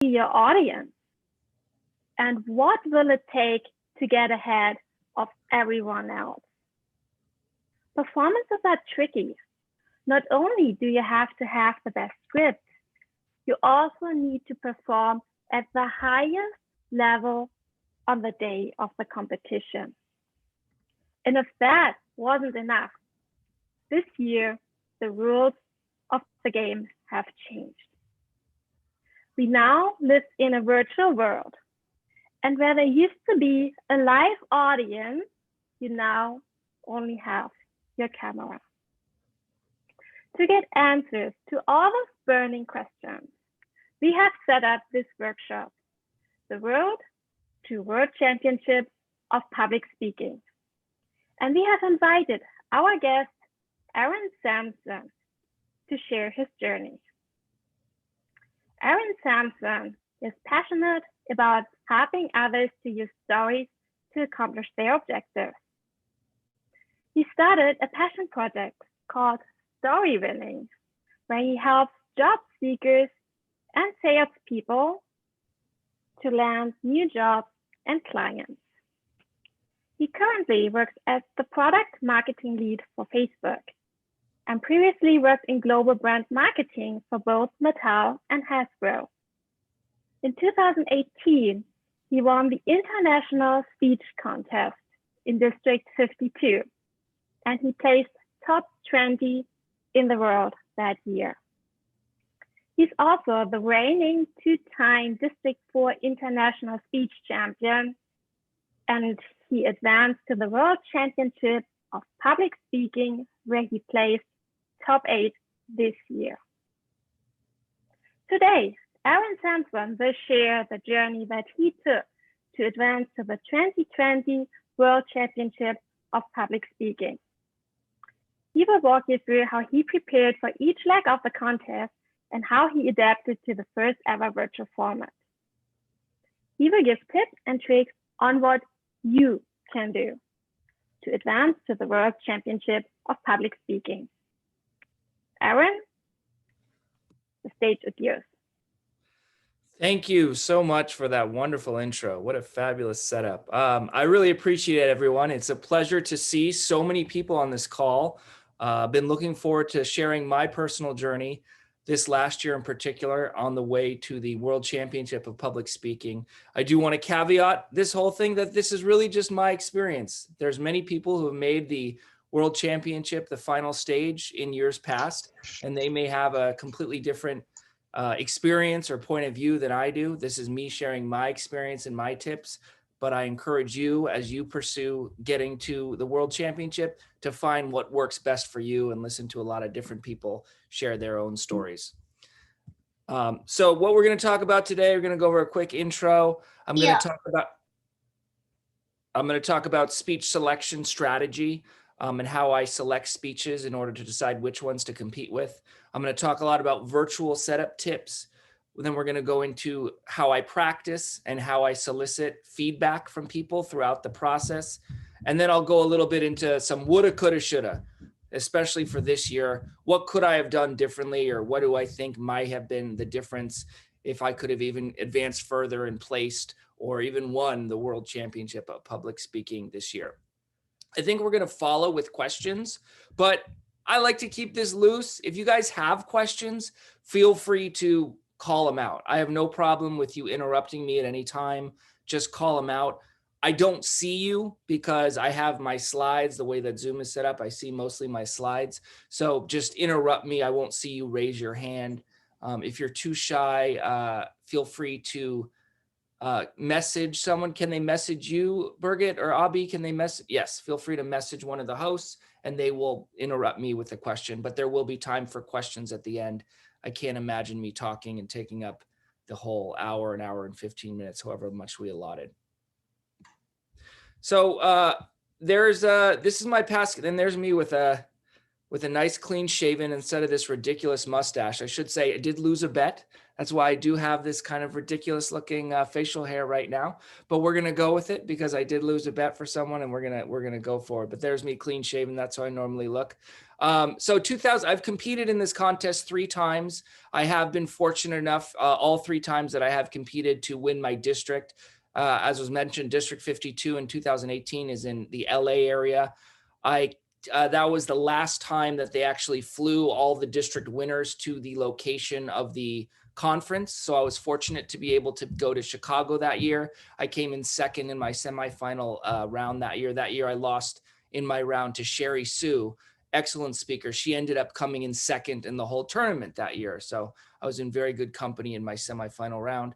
be your audience? And what will it take to get ahead of everyone else? Performances are tricky. Not only do you have to have the best script, you also need to perform at the highest level on the day of the competition. And if that wasn't enough, this year, the rules of the game have changed. We now live in a virtual world, and where there used to be a live audience, you now only have your camera. To get answers to all those burning questions, we have set up this workshop, the Road to World Championship of Public Speaking. And we have invited our guest, Aaron Samson, to share his journey. Aaron Samson is passionate about helping others to use stories to accomplish their objectives. He started a passion project called Story Winning, where he helps job seekers and salespeople to land new jobs and clients. He currently works as the product marketing lead for Facebook and previously worked in global brand marketing for both Mattel and Hasbro. In 2018, he won the International Speech Contest in District 52, and he placed top 20 in the world that year. He's also the reigning two-time District 4 International Speech Champion, and he advanced to the World Championship of Public Speaking, where he placed top 8 this year. Today, Aaron Samson will share the journey that he took to advance to the 2020 World Championship of Public Speaking. He will walk you through how he prepared for each leg of the contest and how he adapted to the first ever virtual format. He will give tips and tricks on what you can do to advance to the World Championship of Public Speaking. Aaron, the stage is yours. Thank you so much for that wonderful intro. What a fabulous setup. I really appreciate it, everyone. It's a pleasure to see so many people on this call. Been looking forward to sharing my personal journey this last year in particular on the way to the World Championship of Public Speaking. I do want to caveat this whole thing that this is really just my experience. There's many people who have made the World Championship the final stage in years past, and they may have a completely different experience or point of view than I do. This is me sharing my experience and my tips, but I encourage you as you pursue getting to the World Championship to find what works best for you and listen to a lot of different people share their own stories. So what we're going to talk about today, we're going to go over a quick intro. I'm going to talk about speech selection strategy and how I select speeches in order to decide which ones to compete with. I'm going to talk a lot about virtual setup tips. Then we're going to go into how I practice and how I solicit feedback from people throughout the process. And then I'll go a little bit into some woulda, coulda, shoulda, especially for this year. What could I have done differently, or what do I think might have been the difference if I could have even advanced further and placed or even won the World Championship of Public Speaking this year. I think we're going to follow with questions, but I like to keep this loose. If you guys have questions, feel free to call them out. I have no problem with you interrupting me at any time. Just call them out. I don't see you because I have my slides, the way that Zoom is set up. I see mostly my slides. So just interrupt me. I won't see you raise your hand. If you're too shy, feel free to message someone. Can they message you, Birgit or Abhi? Can they message? Yes, feel free to message one of the hosts and they will interrupt me with a question, but there will be time for questions at the end. I can't imagine me talking and taking up the whole hour, an hour and 15 minutes, however much we allotted. So this is my past, and there's me with a nice clean shaven instead of this ridiculous mustache. I should say I did lose a bet. That's why I do have this kind of ridiculous looking facial hair right now, but we're going to go with it because I did lose a bet for someone and we're going to go for it. But there's me clean shaven. That's how I normally look. So 2000, I've competed in this contest 3 times. I have been fortunate enough all 3 times that I have competed to win my district. As was mentioned, District 52 in 2018 is in the LA area. That was the last time that they actually flew all the district winners to the location of the conference. So I was fortunate to be able to go to Chicago that year. I came in second in my semifinal round that year. That year I lost in my round to Sherry Sue, excellent speaker. She ended up coming in second in the whole tournament that year. So I was in very good company in my semifinal round.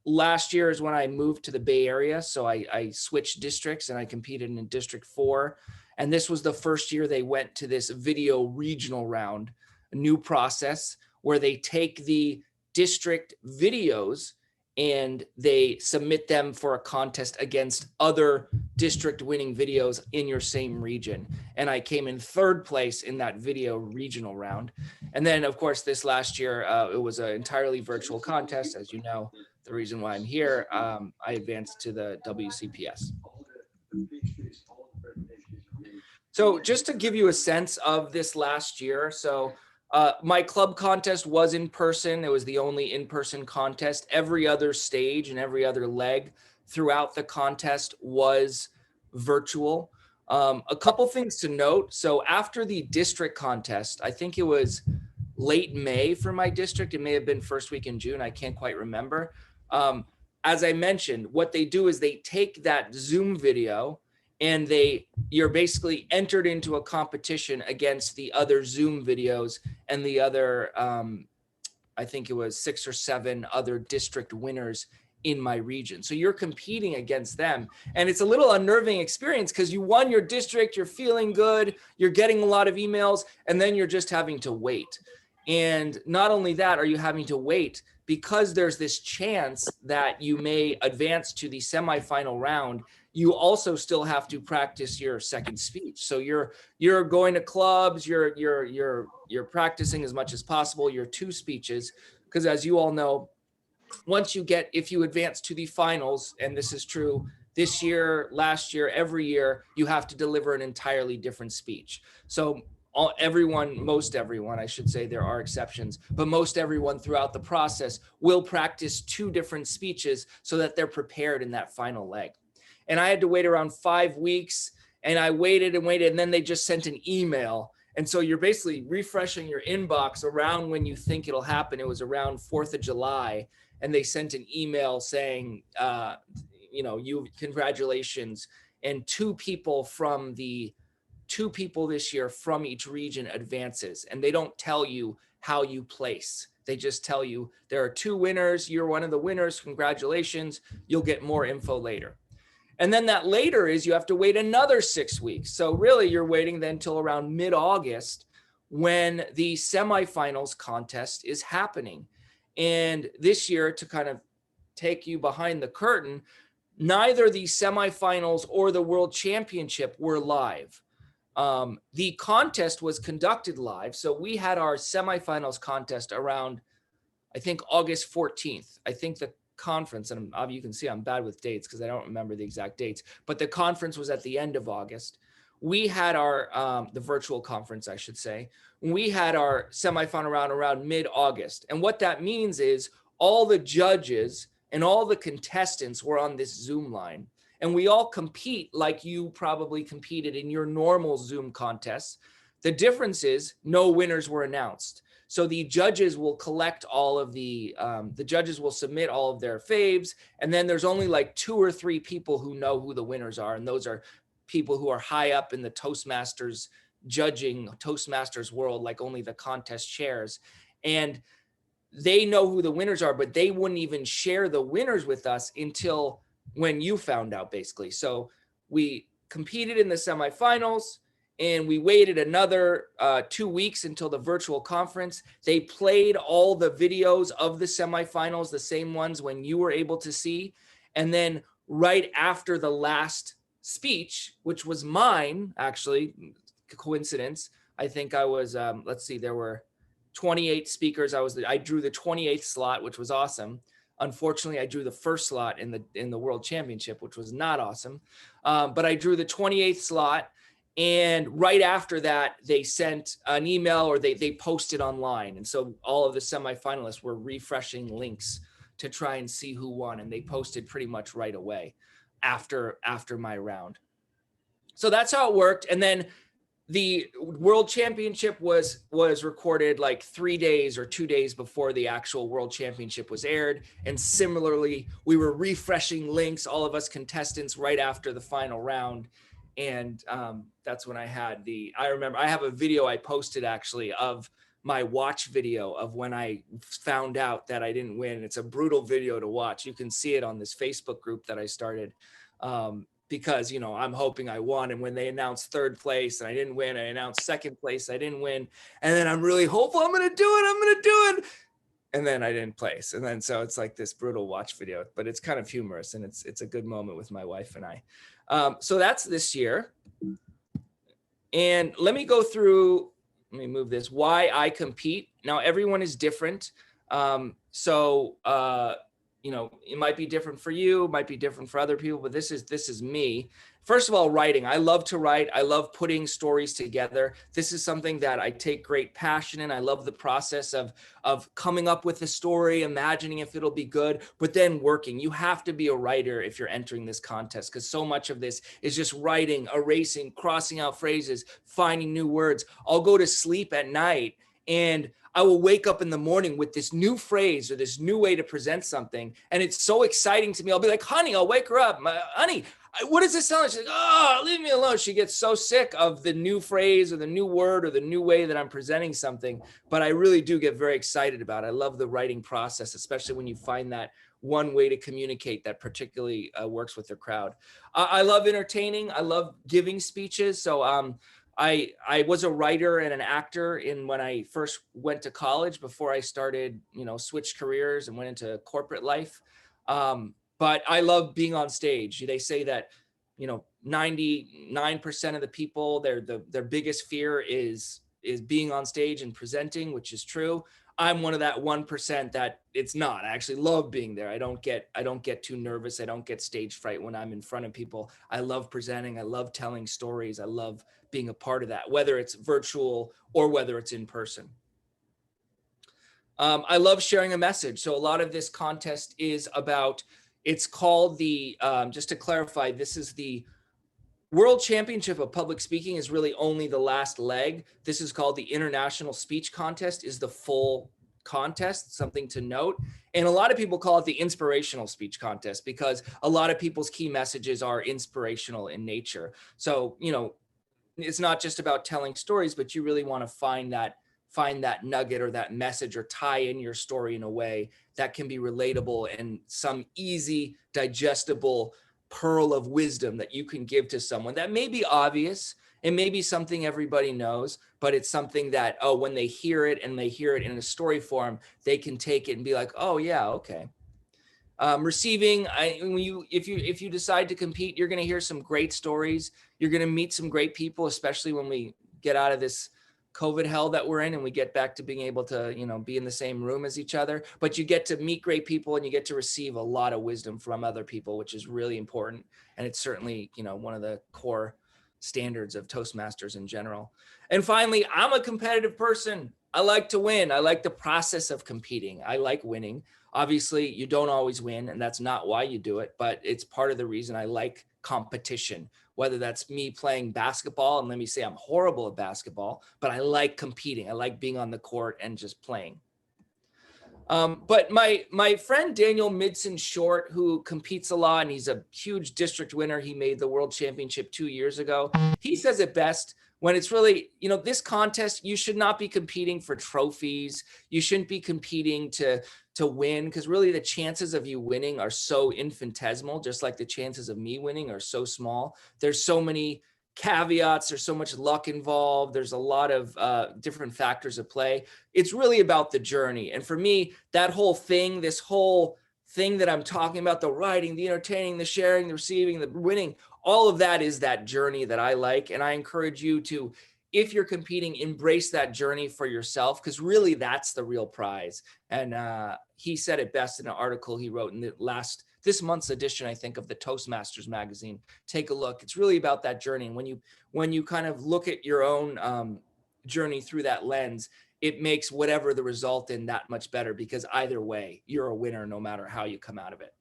Last year is when I moved to the Bay Area. So I switched districts and I competed in District 4. And this was the first year they went to this video regional round, a new process where they take the district videos and they submit them for a contest against other district winning videos in your same region. And I came in 3rd place in that video regional round. And then of course, this last year, it was an entirely virtual contest. As you know, the reason why I'm here, I advanced to the WCPS. So just to give you a sense of this last year, so my club contest was in person. It was the only in-person contest. Every other stage and every other leg throughout the contest was virtual. A couple things to note. So after the district contest, I think it was late May for my district. It may have been first week in June. I can't quite remember. As I mentioned, what they do is they take that Zoom video and you're basically entered into a competition against the other Zoom videos and the other, I think it was 6 or 7 other district winners in my region. So you're competing against them. And it's a little unnerving experience because you won your district, you're feeling good, you're getting a lot of emails, and then you're just having to wait. And not only that, are you having to wait because there's this chance that you may advance to the semifinal round. You also still have to practice your second speech. So you're going to clubs, you're practicing as much as possible your 2 speeches, because as you all know, if you advance to the finals, and this is true this year, last year, every year, you have to deliver an entirely different speech. So most everyone, I should say, there are exceptions, but most everyone throughout the process will practice 2 different speeches so that they're prepared in that final leg. And I had to wait around 5 weeks, and I waited and waited, and then they just sent an email. And so you're basically refreshing your inbox around when you think it'll happen. It was around 4th of July, and they sent an email saying, congratulations. And 2 people this year from each region advances, and they don't tell you how you place. They just tell you there are 2 winners. You're one of the winners. Congratulations. You'll get more info later. And then that later is you have to wait another 6 weeks. So really you're waiting then till around mid-August when the semifinals contest is happening. And this year, to kind of take you behind the curtain, neither the semifinals or the World Championship were live. The contest was conducted live. So we had our semifinals contest around, I think, August 14th. I think the conference, and you can see I'm bad with dates because I don't remember the exact dates, but the conference was at the end of August. We had our, the virtual conference, I should say, we had our semifinal round around mid-August. And what that means is all the judges and all the contestants were on this Zoom line. And we all compete like you probably competed in your normal Zoom contests. The difference is no winners were announced. So the judges will collect all of the judges will submit all of their faves. And then there's only like 2 or 3 people who know who the winners are. And those are people who are high up in the Toastmasters Toastmasters world, like only the contest chairs. And they know who the winners are, but they wouldn't even share the winners with us until when you found out, basically. So we competed in the semifinals, and we waited another 2 weeks until the virtual conference. They played all the videos of the semifinals, the same ones when you were able to see. And then right after the last speech, which was mine, actually, coincidence, I think I was, let's see, there were 28 speakers. I drew the 28th slot, which was awesome. Unfortunately, I drew the first slot in the World Championship, which was not awesome. But I drew the 28th slot. And right after that, they sent an email or they posted online. And so all of the semifinalists were refreshing links to try and see who won. And they posted pretty much right away after my round. So that's how it worked. And then the world championship was recorded like 3 days or 2 days before the actual world championship was aired. And similarly, we were refreshing links, all of us contestants, right after the final round. And that's when I remember I have a video I posted actually of my watch video of when I found out that I didn't win. It's a brutal video to watch. You can see it on this Facebook group that I started. Because, you know, I'm hoping I won. And when they announced third place and I didn't win, I announced second place, I didn't win. And then I'm really hopeful I'm going to do it. And then I didn't place. And then, so it's like this brutal watch video, but it's kind of humorous. And it's a good moment with my wife and I. So that's this year. And let me go through, let me move this, why I compete. Now, everyone is different. You know, it might be different for you, might be different for other people, but this is me. First of all, writing. I love to write. I love putting stories together. This is something that I take great passion in. I love the process of coming up with a story, imagining if it'll be good, but then working. You have to be a writer if you're entering this contest, because so much of this is just writing, erasing, crossing out phrases, finding new words. I'll go to sleep at night and I will wake up in the morning with this new phrase or this new way to present something. And it's so exciting to me. I'll be like, honey, I'll wake her up. Honey, what does this sound like? She's like, oh, leave me alone. She gets so sick of the new phrase or the new word or the new way that I'm presenting something. But I really do get very excited about it. I love the writing process, especially when you find that one way to communicate that particularly works with the crowd. I love entertaining. I love giving speeches. So I was a writer and an actor when I first went to college before I started, you know, switched careers and went into corporate life. But I love being on stage. They say that, you know, 99% of the people, their biggest fear is being on stage and presenting, which is true. I'm one of that 1% that it's not. I actually love being there. I don't get too nervous. I don't get stage fright when I'm in front of people. I love presenting. I love telling stories. I love being a part of that, whether it's virtual or whether it's in person. I love sharing a message. So a lot of this contest is about, it's called the, just to clarify, this is the World Championship of Public Speaking is really only the last leg. This is called the International Speech Contest, is the full contest, something to note. And a lot of people call it the Inspirational Speech Contest because a lot of people's key messages are inspirational in nature. So, you know, it's not just about telling stories, but you really want to find that nugget or that message or tie in your story in a way that can be relatable and some easy, digestible pearl of wisdom that you can give to someone that may be obvious and maybe something everybody knows, but it's something that, oh, when they hear it and they hear it in a story form, they can take it and be like, oh yeah, okay. Receiving, if you decide to compete, you're going to hear some great stories. You're going to meet some great people, especially when we get out of this COVID hell that we're in and we get back to being able to, you know, be in the same room as each other. But you get to meet great people and you get to receive a lot of wisdom from other people, which is really important. And it's certainly, you know, one of the core standards of Toastmasters in general. And finally, I'm a competitive person. I like to win. I like the process of competing. I like winning. Obviously, you don't always win, and that's not why you do it, but it's part of the reason I like competition, whether that's me playing basketball, and let me say I'm horrible at basketball, but I like competing. I like being on the court and just playing. But my friend Daniel Midson Short, who competes a lot, and he's a huge district winner. He made the world championship 2 years ago. He says it best when it's really, you know, this contest, you should not be competing for trophies. You shouldn't be competing to win, because really the chances of you winning are so infinitesimal, just like the chances of me winning are so small. There's so many caveats, there's so much luck involved, there's a lot of different factors at play. It's really about the journey. And for me, that whole thing, this whole thing that I'm talking about, the writing, the entertaining, the sharing, the receiving, the winning, all of that is that journey that I like. And I encourage you to if you're competing, embrace that journey for yourself, because really that's the real prize. And he said it best in an article he wrote in this month's edition, I think, of the Toastmasters magazine. Take a look. It's really about that journey. And when you kind of look at your own journey through that lens, it makes whatever the result in that much better, because either way, you're a winner no matter how you come out of it.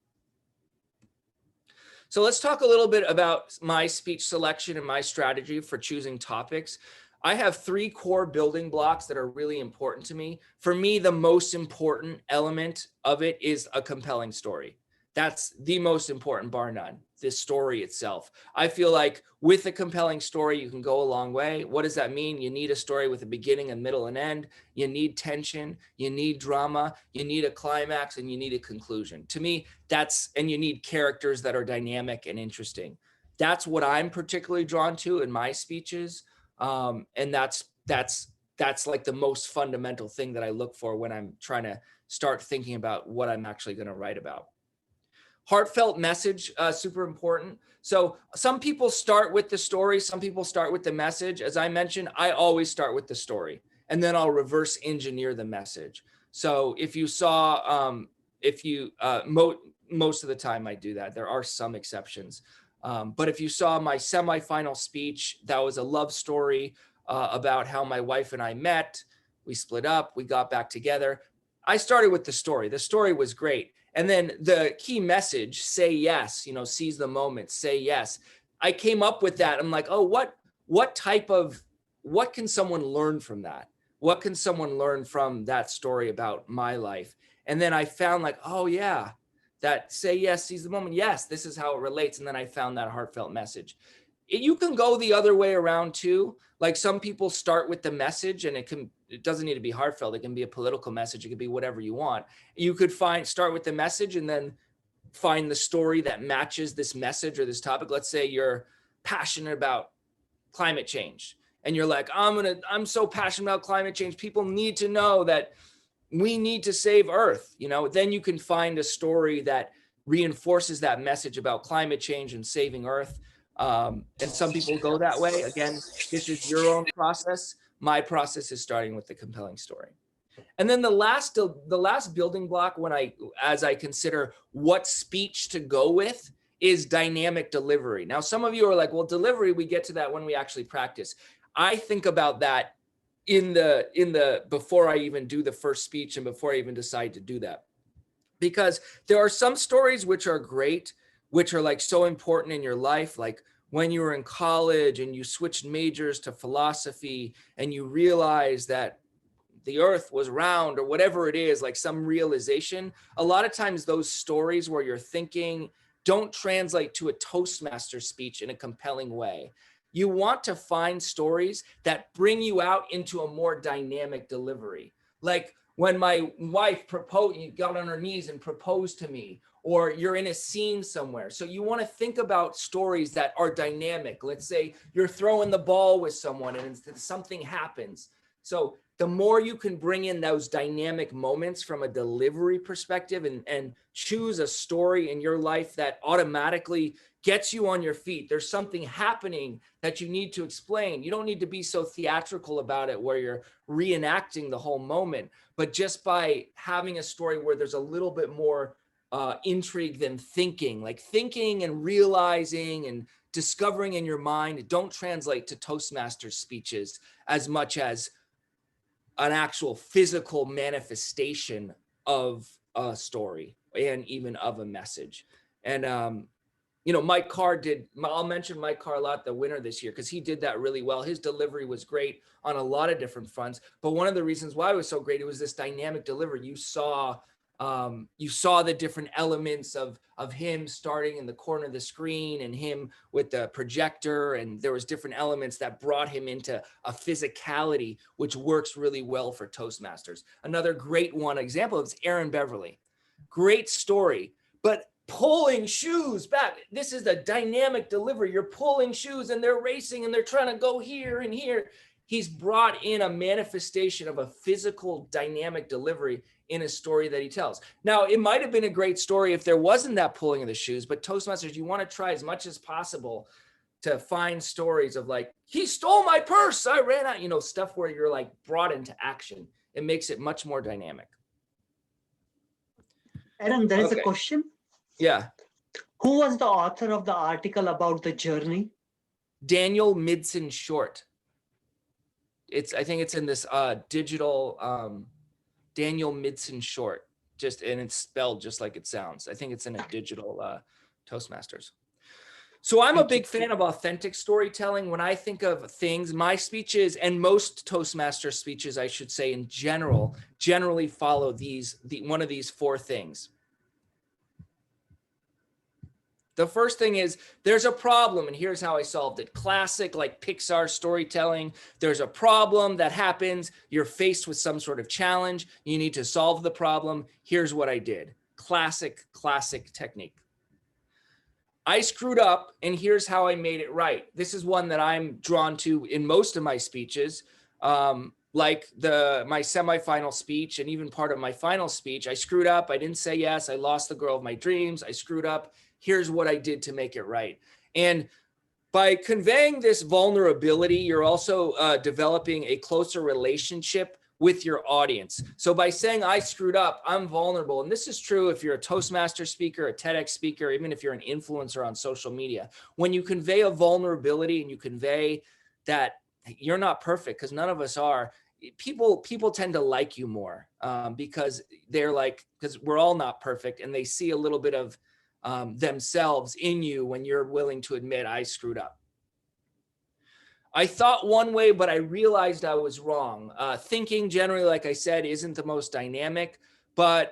So let's talk a little bit about my speech selection and my strategy for choosing topics. I have 3 core building blocks that are really important to me. For me, the most important element of it is a compelling story. That's the most important, bar none, this story itself. I feel like with a compelling story, you can go a long way. What does that mean? You need a story with a beginning, a middle, and end. You need tension, you need drama, you need a climax, and you need a conclusion. To me, and you need characters that are dynamic and interesting. That's what I'm particularly drawn to in my speeches. And that's like the most fundamental thing that I look for when I'm trying to start thinking about what I'm actually going to write about. Heartfelt message, super important. So some people start with the story, some people start with the message. As I mentioned, I always start with the story, and then I'll reverse engineer the message. So if you saw, most of the time I do that. There are some exceptions. But if you saw my semifinal speech, that was a love story about how my wife and I met. We split up, we got back together. I started with the story. The story was great. And then the key message, say yes, seize the moment, say yes. I came up with that. I'm like, oh, what can someone learn from that? What can someone learn from that story about my life? And then I found like, oh yeah, that say yes, seize the moment. Yes, this is how it relates. And then I found that heartfelt message. You can go the other way around too. Like some people start with the message, and it doesn't need to be heartfelt. It can be a political message. It could be whatever you want. You could start with the message and then find the story that matches this message or this topic. Let's say you're passionate about climate change and you're like, I'm so passionate about climate change. People need to know that we need to save Earth. Then you can find a story that reinforces that message about climate change and saving Earth. And some people go that way. Again, this is your own process. My process is starting with the compelling story. And then the last building block as I consider what speech to go with is dynamic delivery. Now, some of you are like, well, delivery, we get to that when we actually practice. I think about that before I even do the first speech and before I even decide to do that. Because there are some stories which are great, which are like so important in your life, like when you were in college and you switched majors to philosophy and you realized that the earth was round or whatever it is, like some realization. A lot of times those stories where you're thinking don't translate to a Toastmaster speech in a compelling way. You want to find stories that bring you out into a more dynamic delivery. Like when my wife got on her knees and proposed to me, or you're in a scene somewhere. So you want to think about stories that are dynamic. Let's say you're throwing the ball with someone and something happens. So the more you can bring in those dynamic moments from a delivery perspective and choose a story in your life that automatically gets you on your feet. There's something happening that you need to explain. You don't need to be so theatrical about it where you're reenacting the whole moment, but just by having a story where there's a little bit more intrigue than thinking and realizing and discovering in your mind. It don't translate to Toastmasters speeches as much as an actual physical manifestation of a story and even of a message. And Mike Carr I'll mention Mike Carr a lot, the winner this year, because he did that really well. His delivery was great on a lot of different fronts. But one of the reasons why it was so great, it was this dynamic delivery. You saw the different elements of him starting in the corner of the screen and him with the projector. And there was different elements that brought him into a physicality, which works really well for Toastmasters. Another great example is Aaron Beverly. Great story, but pulling shoes back. This is a dynamic delivery. You're pulling shoes and they're racing and they're trying to go here and here. He's brought in a manifestation of a physical dynamic delivery in a story that he tells. Now, it might have been a great story if there wasn't that pulling of the shoes, but Toastmasters, you want to try as much as possible to find stories of like, he stole my purse, I ran out, you know, stuff where you're like brought into action. It makes it much more dynamic. Aaron, there is a Okay. question. Yeah. Who was the author of the article about the journey? Daniel Midson Short. I think it's in this digital Daniel Midson Short, and it's spelled just like it sounds. I think it's in a digital Toastmasters. So I'm a big fan of authentic storytelling. When I think of things, my speeches and most Toastmaster speeches, I should say in general, generally follow one of these four things. The first thing is there's a problem and here's how I solved it. Classic, like Pixar storytelling. There's a problem that happens. You're faced with some sort of challenge. You need to solve the problem. Here's what I did. Classic technique. I screwed up and here's how I made it right. This is one that I'm drawn to in most of my speeches. Like my semifinal speech and even part of my final speech. I screwed up. I didn't say yes. I lost the girl of my dreams. I screwed up. Here's what I did to make it right. And by conveying this vulnerability, you're also developing a closer relationship with your audience. So by saying I screwed up, I'm vulnerable. And this is true if you're a Toastmaster speaker, a TEDx speaker, even if you're an influencer on social media. When you convey a vulnerability and you convey that you're not perfect, because none of us are, people tend to like you more because we're all not perfect and they see a little bit of themselves in you when you're willing to admit I screwed up. I thought one way, but I realized I was wrong. Thinking generally, like I said, isn't the most dynamic, but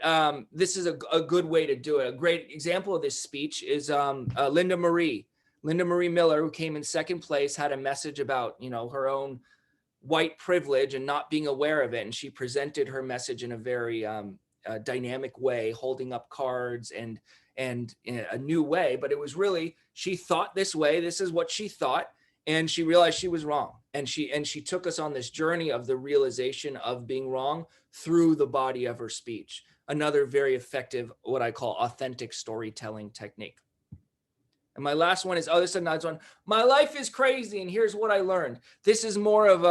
this is a good way to do it. A great example of this speech is Linda Marie Miller, who came in second place, had a message about, you know, her own white privilege and not being aware of it. And she presented her message in a very dynamic way, holding up cards and in a new way. But it was really, she thought this way. This is what she thought. And she realized she was wrong. And she took us on this journey of the realization of being wrong through the body of her speech. Another very effective, what I call authentic storytelling technique. And my last one is, this is a nice one. My life is crazy, and here's what I learned. This is more of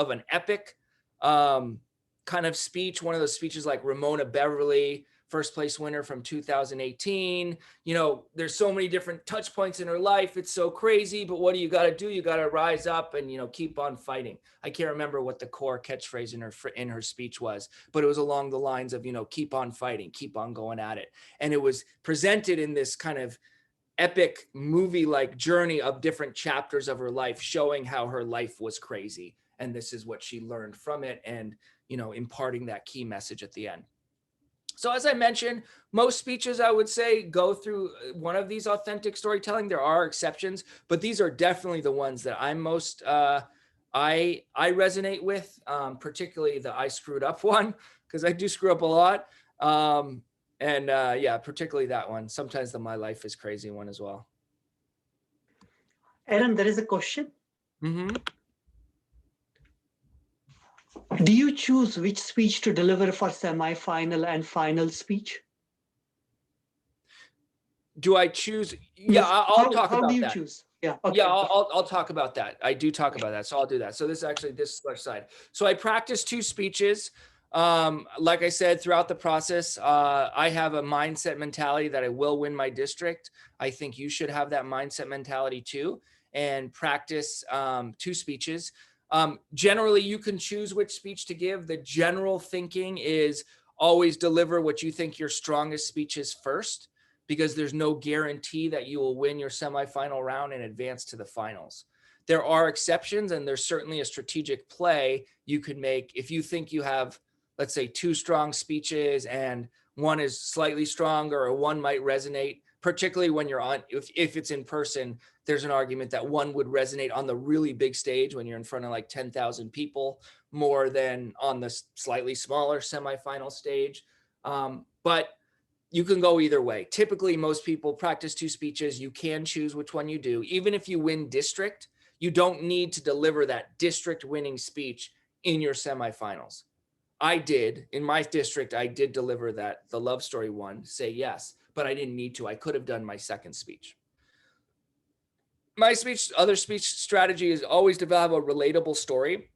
an epic kind of speech. One of those speeches like Ramona Beverly, first place winner from 2018. You know, there's so many different touch points in her life. It's so crazy, but what do? You got to rise up and, you know, keep on fighting. I can't remember what the core catchphrase in her speech was, but it was along the lines of, you know, keep on fighting, keep on going at it. And it was presented in this kind of epic movie-like journey of different chapters of her life, showing how her life was crazy. And this is what she learned from it and, you know, imparting that key message at the end. So as I mentioned, most speeches, I would say, go through one of these authentic storytelling. There are exceptions, but these are definitely the ones that I'm most, I resonate with, particularly the I screwed up one, because I do screw up a lot. Yeah, particularly that one. Sometimes the my life is crazy one as well. Aaron, there is a question. Mm-hmm. Do you choose which speech to deliver for semi-final and final speech? Do I choose? Yeah, I'll talk about that. How do you choose? Yeah, okay. Yeah, I'll talk about that. I do talk about that, so I'll do that. So this is actually this left side. So I practice 2 speeches. Like I said, throughout the process, I have a mindset mentality that I will win my district. I think you should have that mindset mentality too, and practice 2 speeches. Generally, you can choose which speech to give. The general thinking is always deliver what you think your strongest speech is first, because there's no guarantee that you will win your semifinal round and advance to the finals. There are exceptions, and there's certainly a strategic play you could make if you think you have, let's say, 2 strong speeches and one is slightly stronger or one might resonate, particularly when you're on, if it's in person, there's an argument that one would resonate on the really big stage when you're in front of like 10,000 people more than on the slightly smaller semifinal stage. But you can go either way. Typically, most people practice 2 speeches. You can choose which one you do. Even if you win district, you don't need to deliver that district winning speech in your semifinals. I did, in my district, I did deliver that, the love story one, say yes, but I didn't need to. I could have done my second speech. My other speech strategy is always develop a relatable story.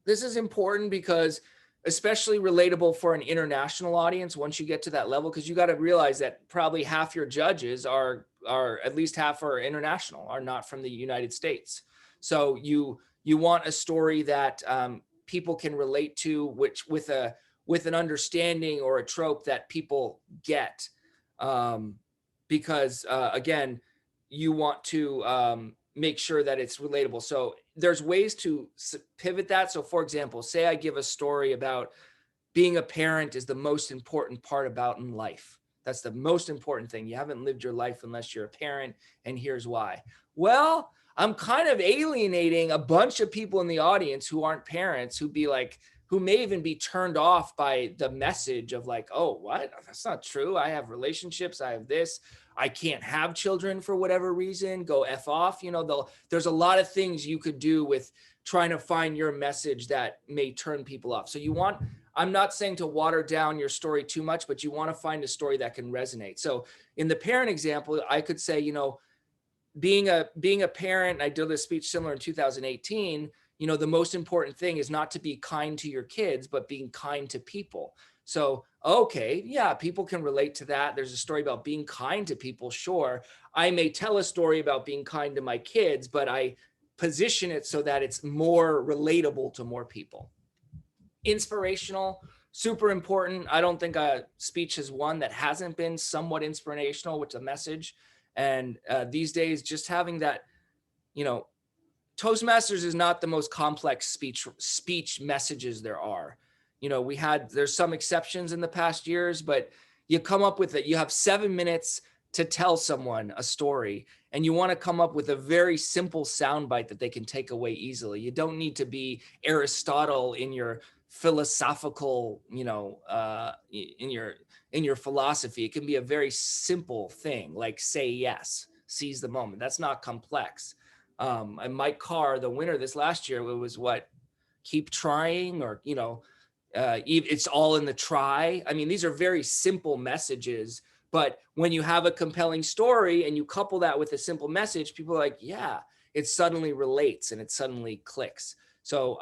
This is important because especially relatable for an international audience once you get to that level, because you got to realize that probably half your judges are at least half are international, are not from the United States. So you want a story that people can relate to, which with an understanding or a trope that people get, because again, you want to make sure that it's relatable. So there's ways to pivot that. So for example, say I give a story about being a parent is the most important part about in life. That's the most important thing. You haven't lived your life unless you're a parent, and here's why. Well, I'm kind of alienating a bunch of people in the audience who aren't parents, who may even be turned off by the message of like, oh, what? That's not true. I have relationships. I have this. I can't have children for whatever reason. Go F off. There's a lot of things you could do with trying to find your message that may turn people off. So I'm not saying to water down your story too much, but you want to find a story that can resonate. So in the parent example, I could say, being a parent, I did a speech similar in 2018, the most important thing is not to be kind to your kids, but being kind to people. So, okay, yeah, people can relate to that. There's a story about being kind to people. Sure. I may tell a story about being kind to my kids, but I position it so that it's more relatable to more people. Inspirational, super important. I don't think a speech is one that hasn't been somewhat inspirational with the message. And these days, just having that, Toastmasters is not the most complex speech messages there are. There's some exceptions in the past years, but you come up with it. You have 7 minutes to tell someone a story, and you want to come up with a very simple soundbite that they can take away easily. You don't need to be Aristotle in your philosophical, in your philosophy. It can be a very simple thing, like say yes, seize the moment. That's not complex. And Mike Carr, the winner this last year, it was what? Keep trying, or, it's all in the try. I mean, these are very simple messages, but when you have a compelling story and you couple that with a simple message, people are like, yeah, it suddenly relates and it suddenly clicks. So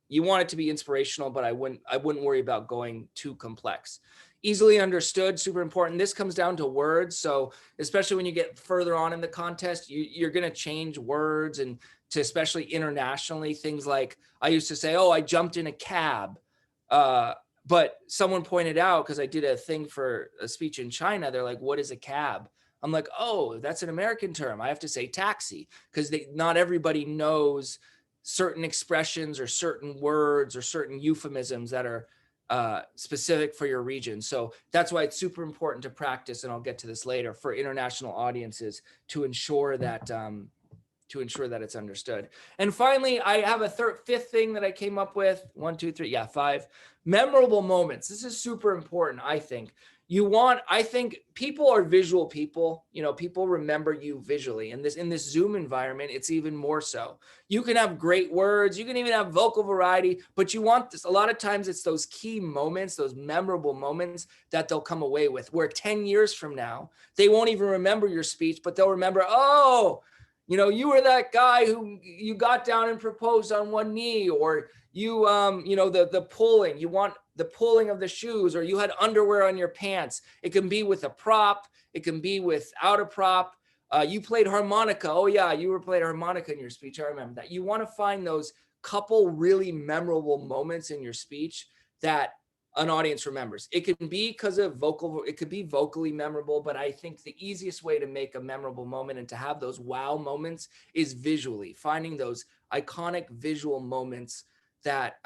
you want it to be inspirational, but I wouldn't worry about going too complex. Easily understood, super important. This comes down to words. So especially when you get further on in the contest, you're going to change words, and to especially internationally, things like I used to say, oh, I jumped in a cab. But someone pointed out, because I did a thing for a speech in China, they're like, what is a cab? I'm like, oh, that's an American term. I have to say taxi, because not everybody knows certain expressions or certain words or certain euphemisms that are specific for your region. So that's why it's super important to practice, and I'll get to this later, for international audiences to ensure that it's understood. And finally, I have a fifth thing that I came up with. 1, 2, 3, 5 memorable moments. This is super important. I think people are visual people. People remember you visually, and in this Zoom environment, it's even more so. You can have great words, you can even have vocal variety, but you want this. A lot of times it's those key moments, those memorable moments that they'll come away with, where 10 years from now, they won't even remember your speech, but they'll remember, oh, you were that guy who you got down and proposed on one knee, or the pulling, you want the pulling of the shoes, or you had underwear on your pants. It can be with a prop. It can be without a prop. You played harmonica. Oh yeah, you were playing harmonica in your speech. I remember that. You want to find those couple really memorable moments in your speech that an audience remembers. It can be because of it could be vocally memorable, but I think the easiest way to make a memorable moment and to have those wow moments is visually, finding those iconic visual moments that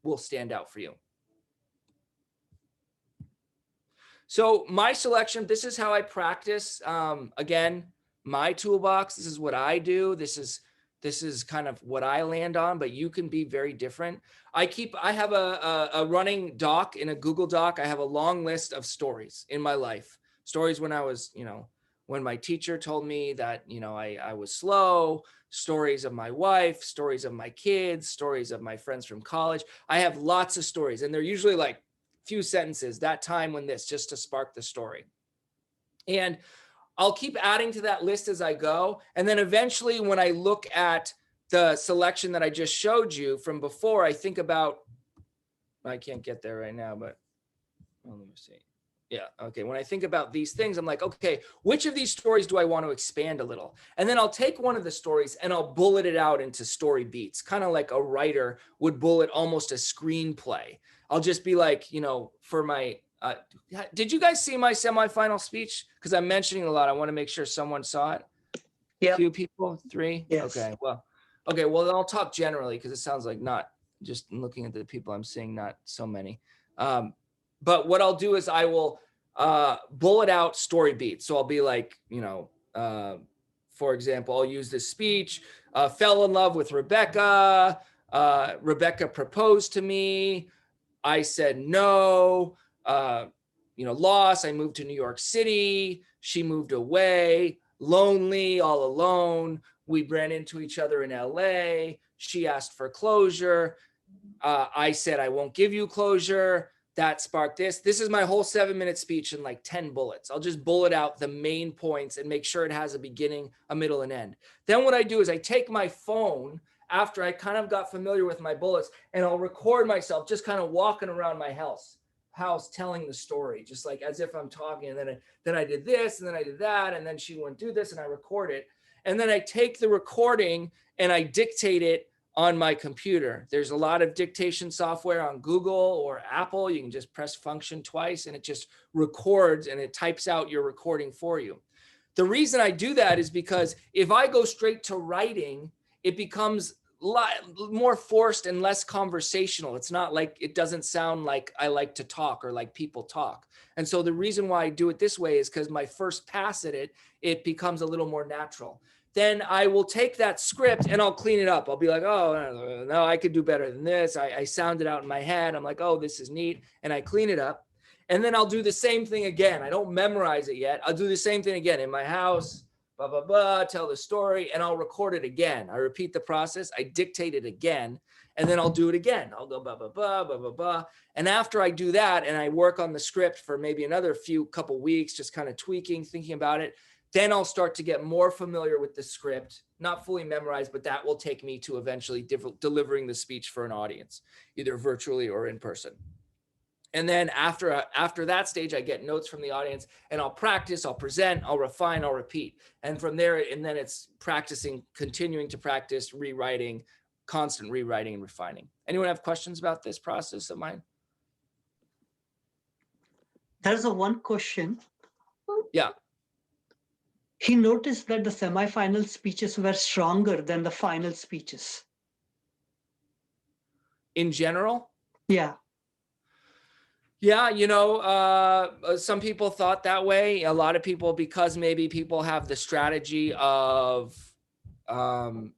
will stand out for you. So my selection, this is how I practice. Again, my toolbox, this is what I do. This is kind of what I land on, but you can be very different. I have a running doc in a Google Doc. I have a long list of stories in my life. Stories when I was, when my teacher told me that, I was slow, stories of my wife, stories of my kids, stories of my friends from college. I have lots of stories, and they're usually like few sentences, that time when this, just to spark the story. And I'll keep adding to that list as I go. And then eventually when I look at the selection that I just showed you from before, I think about, I can't get there right now, but let me see. Yeah. Okay. When I think about these things, I'm like, okay, which of these stories do I want to expand a little? And then I'll take one of the stories and I'll bullet it out into story beats, kind of like a writer would bullet almost a screenplay. I'll just be like, for my, did you guys see my semifinal speech? Because I'm mentioning a lot. I want to make sure someone saw it. Yeah. Few people, 3. Yes. Okay. Well, then I'll talk generally because it sounds like not just looking at the people I'm seeing, not so many. But what I'll do is I will bullet out story beats. So I'll be like, for example, I'll use this speech, fell in love with Rebecca. Rebecca proposed to me. I said no. Loss. I moved to New York City. She moved away. Lonely, all alone. We ran into each other in LA. She asked for closure. I said, I won't give you closure. That sparked this. This is my whole 7-minute speech in like 10 bullets. I'll just bullet out the main points and make sure it has a beginning, a middle, and end. Then what I do is I take my phone after I kind of got familiar with my bullets and I'll record myself just kind of walking around my house telling the story, just like as if I'm talking. And then I did this and then I did that. And then she went do this and I record it. And then I take the recording and I dictate it on my computer. There's a lot of dictation software on Google or Apple. You can just press function twice and it just records and it types out your recording for you. The reason I do that is because if I go straight to writing, it becomes more forced and less conversational. It's not like, it doesn't sound like I like to talk or like people talk. And so the reason why I do it this way is because my first pass at it becomes a little more natural. Then I will take that script and I'll clean it up. I'll be like, oh, no, I could do better than this. I sound it out in my head. I'm like, oh, this is neat. And I clean it up. And then I'll do the same thing again. I don't memorize it yet. I'll do the same thing again in my house, blah, blah, blah, tell the story, and I'll record it again. I repeat the process. I dictate it again, and then I'll do it again. I'll go blah, blah, blah, blah, blah, blah. And after I do that, and I work on the script for maybe another couple weeks, just kind of tweaking, thinking about it, then I'll start to get more familiar with the script, not fully memorized, but that will take me to eventually delivering the speech for an audience, either virtually or in person. And then after that stage, I get notes from the audience and I'll practice, I'll present, I'll refine, I'll repeat. And from there, and then it's practicing, continuing to practice, rewriting, constant rewriting and refining. Anyone have questions about this process of mine? There's one question. Yeah. He noticed that the semifinal speeches were stronger than the final speeches. In general? Yeah. Yeah, some people thought that way. A lot of people, because maybe people have the strategy of, I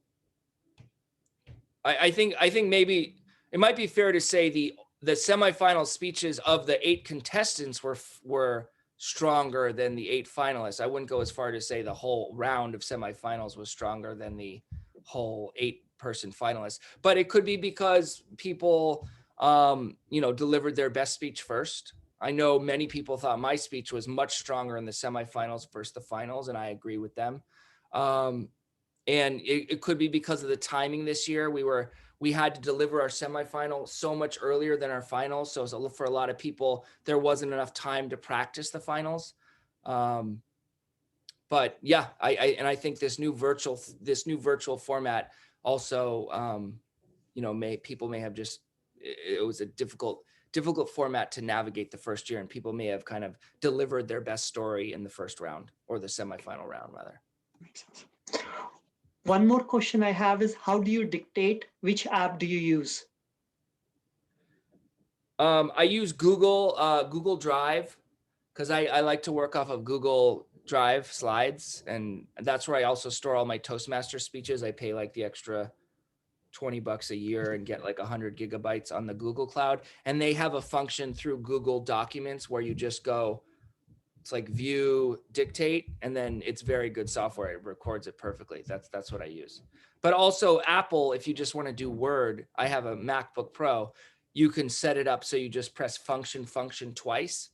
think maybe it might be fair to say the semifinal speeches of the 8 contestants were stronger than the 8 finalists. I wouldn't go as far to say the whole round of semifinals was stronger than the whole 8-person finalists, but it could be because people, delivered their best speech first. I know many people thought my speech was much stronger in the semifinals versus the finals, and I agree with them. And it could be because of the timing this year. We had to deliver our semifinal so much earlier than our finals. So for a lot of people, there wasn't enough time to practice the finals. But yeah, I think this new virtual format also, people may have just, it was a difficult format to navigate the first year, and people may have kind of delivered their best story in the first round, or the semifinal round rather. Makes sense. One more question I have is, how do you dictate? Which app do you use? I use Google Drive, because I like to work off of Google Drive slides, and that's where I also store all my Toastmaster speeches. I pay like the extra $20 a year and get like 100 gigabytes on the Google Cloud. And they have a function through Google Documents where you just go, it's like view, dictate, and then it's very good software. It records it perfectly. That's what I use. But also Apple, if you just want to do Word, I have a MacBook Pro. You can set it up so you just press function twice,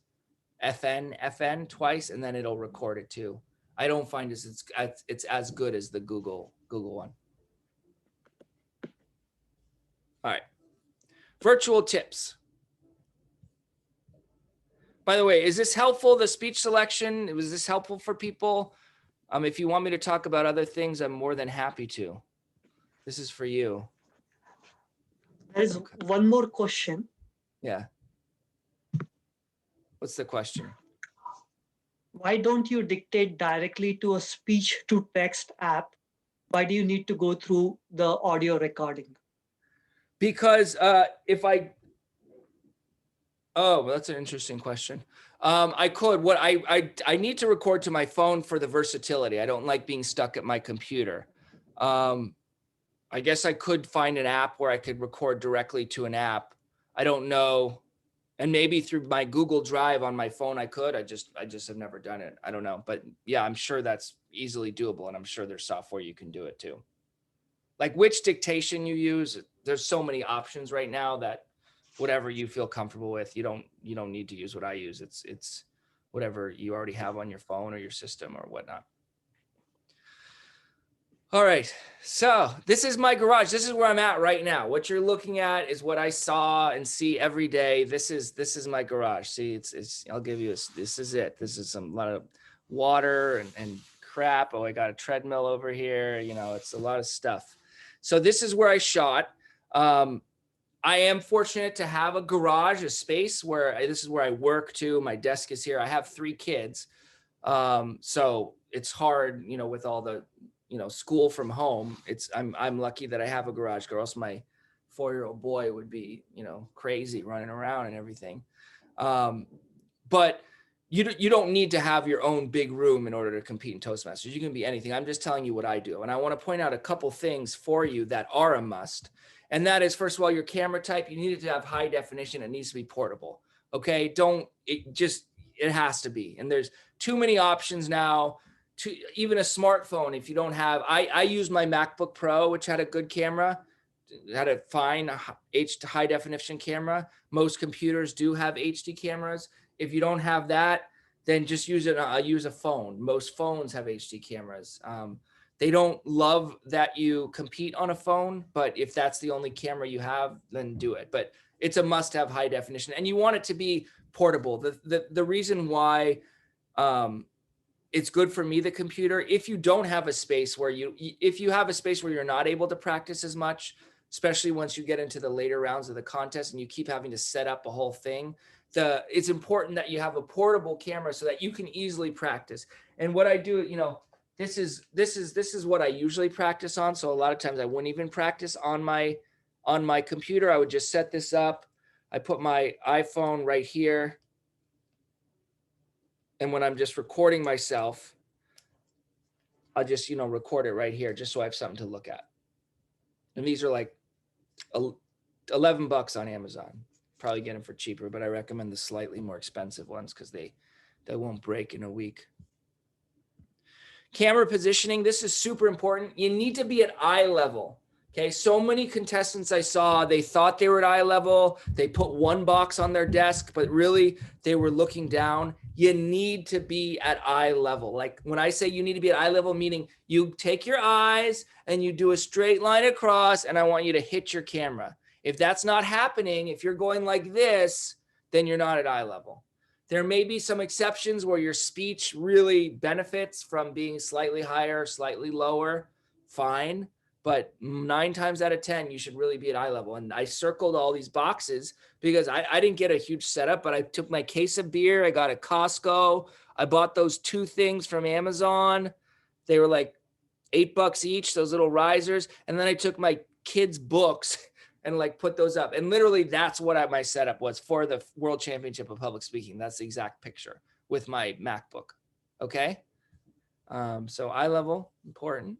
FN twice, and then it'll record it too. I don't find it's as good as the Google one. All right. Virtual tips. By the way, is this helpful, the speech selection? Was this helpful for people? If you want me to talk about other things, I'm more than happy to. This is for you. There's one more question. Yeah. What's the question? Why don't you dictate directly to a speech to text app? Why do you need to go through the audio recording? Because oh, well, that's an interesting question. I could, I need to record to my phone for the versatility. I don't like being stuck at my computer. I guess I could find an app where I could record directly to an app. I don't know. And maybe through my Google Drive on my phone, I could. I just have never done it. I don't know. But yeah, I'm sure that's easily doable. And I'm sure there's software you can do it too. Like which dictation you use, there's so many options right now that whatever you feel comfortable with, you don't need to use what I use. It's whatever you already have on your phone or your system or whatnot. All right, so this is my garage. This is where I'm at right now. What you're looking at is what I saw and see every day. This is my garage. See, it's I'll give you this is it. This is a lot of water and crap. Oh, I got a treadmill over here. You know, it's a lot of stuff. So this is where I shot. I am fortunate to have a garage, a space where this is where I work too. My desk is here. I have 3 kids. So it's hard, you know, with all the, you know, school from home. I'm lucky that I have a garage, or else my 4-year-old boy would be, you know, crazy running around and everything. But you don't need to have your own big room in order to compete in Toastmasters. You can be anything. I'm just telling you what I do. And I want to point out a couple things for you that are a must. And that is, first of all, your camera type. You need it to have high definition. It needs to be portable. Okay. It has to be. And there's too many options now. To even a smartphone, if you don't have, I use my MacBook Pro, which had a good camera, had a fine high definition camera. Most computers do have HD cameras. If you don't have that, then just use a phone. Most phones have HD cameras. They don't love that you compete on a phone, but if that's the only camera you have, then do it. But it's a must have high definition, and you want it to be portable. The reason why it's good for me, the computer, if you don't have a space where if you have a space where you're not able to practice as much, especially once you get into the later rounds of the contest and you keep having to set up a whole thing, it's important that you have a portable camera so that you can easily practice. And what I do, you know, this is what I usually practice on. So a lot of times I wouldn't even practice on my computer. I would just set this up. I put my iPhone right here. And when I'm just recording myself, I'll just, you know, record it right here just so I have something to look at. And these are like $11 on Amazon. Probably get them for cheaper, but I recommend the slightly more expensive ones because they won't break in a week. Camera positioning, this is super important. You need to be at eye level. Okay, so many contestants I saw, they thought they were at eye level. They put one box on their desk, but really they were looking down. You need to be at eye level. Like when I say you need to be at eye level, meaning you take your eyes and you do a straight line across, and I want you to hit your camera. If that's not happening, if you're going like this, then you're not at eye level. There may be some exceptions where your speech really benefits from being slightly higher, slightly lower, fine. But 9 times out of 10, you should really be at eye level. And I circled all these boxes because I didn't get a huge setup, but I took my case of beer. I got at Costco. I bought those 2 things from Amazon. They were like $8 each, those little risers. And then I took my kids' books and like put those up. And literally that's what my setup was for the World Championship of Public Speaking. That's the exact picture with my MacBook. Okay. So eye level, important.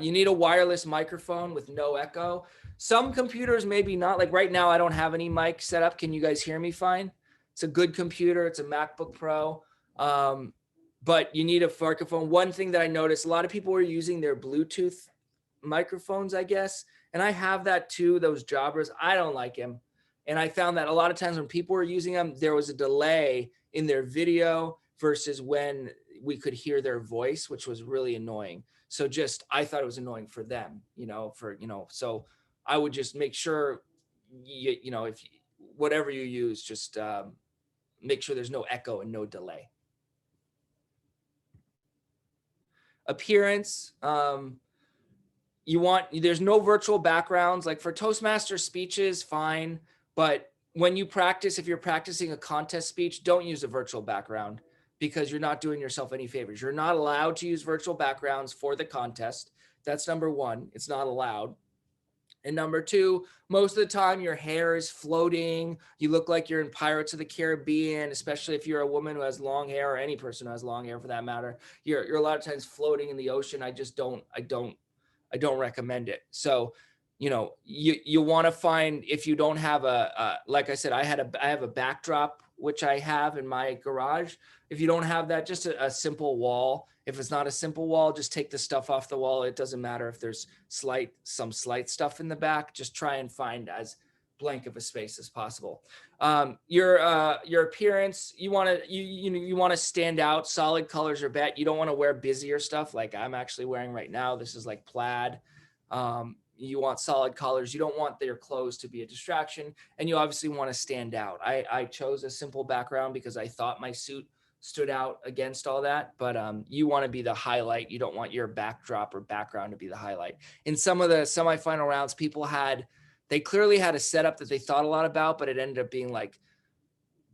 You need a wireless microphone with no echo. Some computers maybe not. Like right now, I don't have any mic set up. Can you guys hear me fine? It's a good computer. It's a MacBook Pro. But you need a microphone. One thing that I noticed, a lot of people were using their Bluetooth microphones, I guess. And I have that too, those jobbers. I don't like them. And I found that a lot of times when people were using them, there was a delay in their video versus when we could hear their voice, which was really annoying. So I thought it was annoying for them, so I would just make sure, if whatever you use, just make sure there's no echo and no delay. Appearance, there's no virtual backgrounds. Like for Toastmaster speeches, fine. But when you practice, if you're practicing a contest speech, don't use a virtual background because you're not doing yourself any favors. You're not allowed to use virtual backgrounds for the contest. That's number one. It's not allowed. And number two, most of the time your hair is floating. You look like you're in Pirates of the Caribbean, especially if you're a woman who has long hair, or any person who has long hair for that matter. You're a lot of times floating in the ocean. I don't recommend it. So, you want to find, if you don't have like I said, I have a backdrop, which I have in my garage. If you don't have that, just a simple wall. If it's not a simple wall, just take the stuff off the wall. It doesn't matter if there's some slight stuff in the back. Just try and find as blank of a space as possible. Your appearance, you want to stand out. Solid colors are bet. You don't want to wear busier stuff like I'm actually wearing right now. This is like plaid. You want solid colors. You don't want your clothes to be a distraction, and you obviously want to stand out. I chose a simple background because I thought my suit stood out against all that, but you want to be the highlight. You don't want your backdrop or background to be the highlight. In some of the semifinal rounds, they clearly had a setup that they thought a lot about, but it ended up being like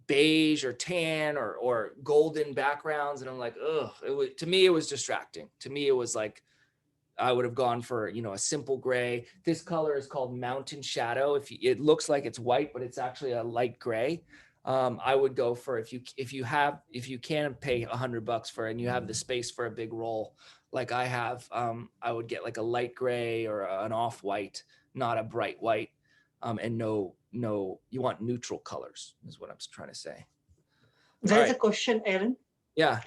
beige or tan or golden backgrounds. And I'm like, ugh, to me, it was distracting. To me, it was like, I would have gone for, a simple gray. This color is called Mountain Shadow. It looks like it's white, but it's actually a light gray. I would go for, if you can pay $100 for it and you have the space for a big roll like I have, I would get like a light gray or an off-white, not a bright white. And you want neutral colors is what I'm trying to say. There's a question, Aaron. Yeah.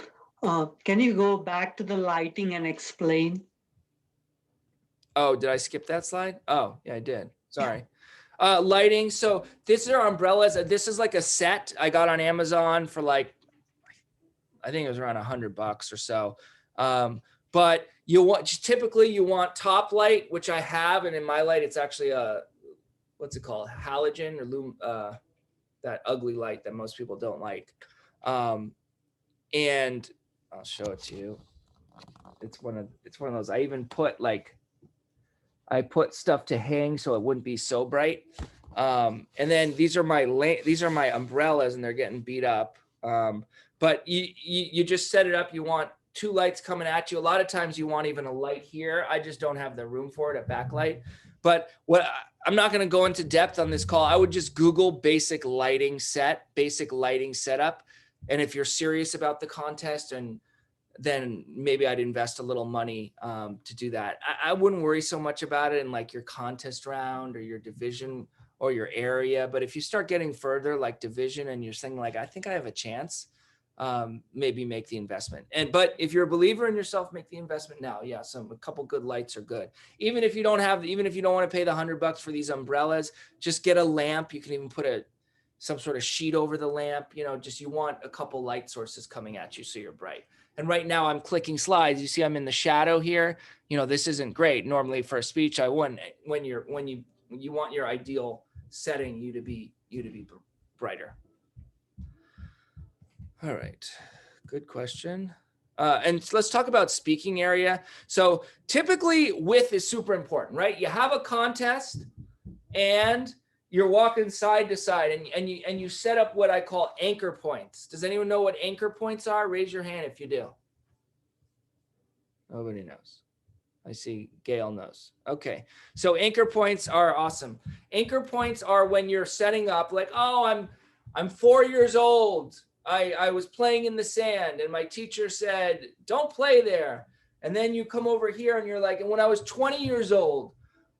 Can you go back to the lighting and explain? Oh, did I skip that slide? Oh, yeah, I did. Sorry. Lighting. So these are umbrellas. This is like a set I got on Amazon for like, I think it was around $100 or so. But typically you want top light, which I have. And in my light, it's actually what's it called? Halogen or that ugly light that most people don't like. And I'll show it to you. It's one of those. I even put I put stuff to hang so it wouldn't be so bright. And then these are my umbrellas and they're getting beat up. But you just set it up. You want two lights coming at you. A lot of times you want even a light here. I just don't have the room for it, a backlight. But I'm not going to go into depth on this call. I would just Google basic lighting setup. And if you're serious about the contest, and then maybe I'd invest a little money to do that. I wouldn't worry so much about it in like your contest round or your division or your area. But if you start getting further like division and you're saying like, I think I have a chance, maybe make the investment. But if you're a believer in yourself, make the investment now. Yeah, a couple good lights are good. Even if you don't want to pay the $100 for these umbrellas, just get a lamp. You can even put some sort of sheet over the lamp. You want a couple light sources coming at you so you're bright. And right now I'm clicking slides. You see I'm in the shadow here. This isn't great. Normally for a speech, I wouldn't. When you want your ideal setting, you to be brighter. All right, good question. And let's talk about speaking area. So typically width is super important, right? You have a contest and you're walking side to side and you set up what I call anchor points. Does anyone know what anchor points are? Raise your hand if you do. Nobody knows. I see Gail knows. Okay. So anchor points are awesome. Anchor points are when you're setting up like, oh, I'm 4 years old. I was playing in the sand and my teacher said, don't play there. And then you come over here and you're like, and when I was 20 years old,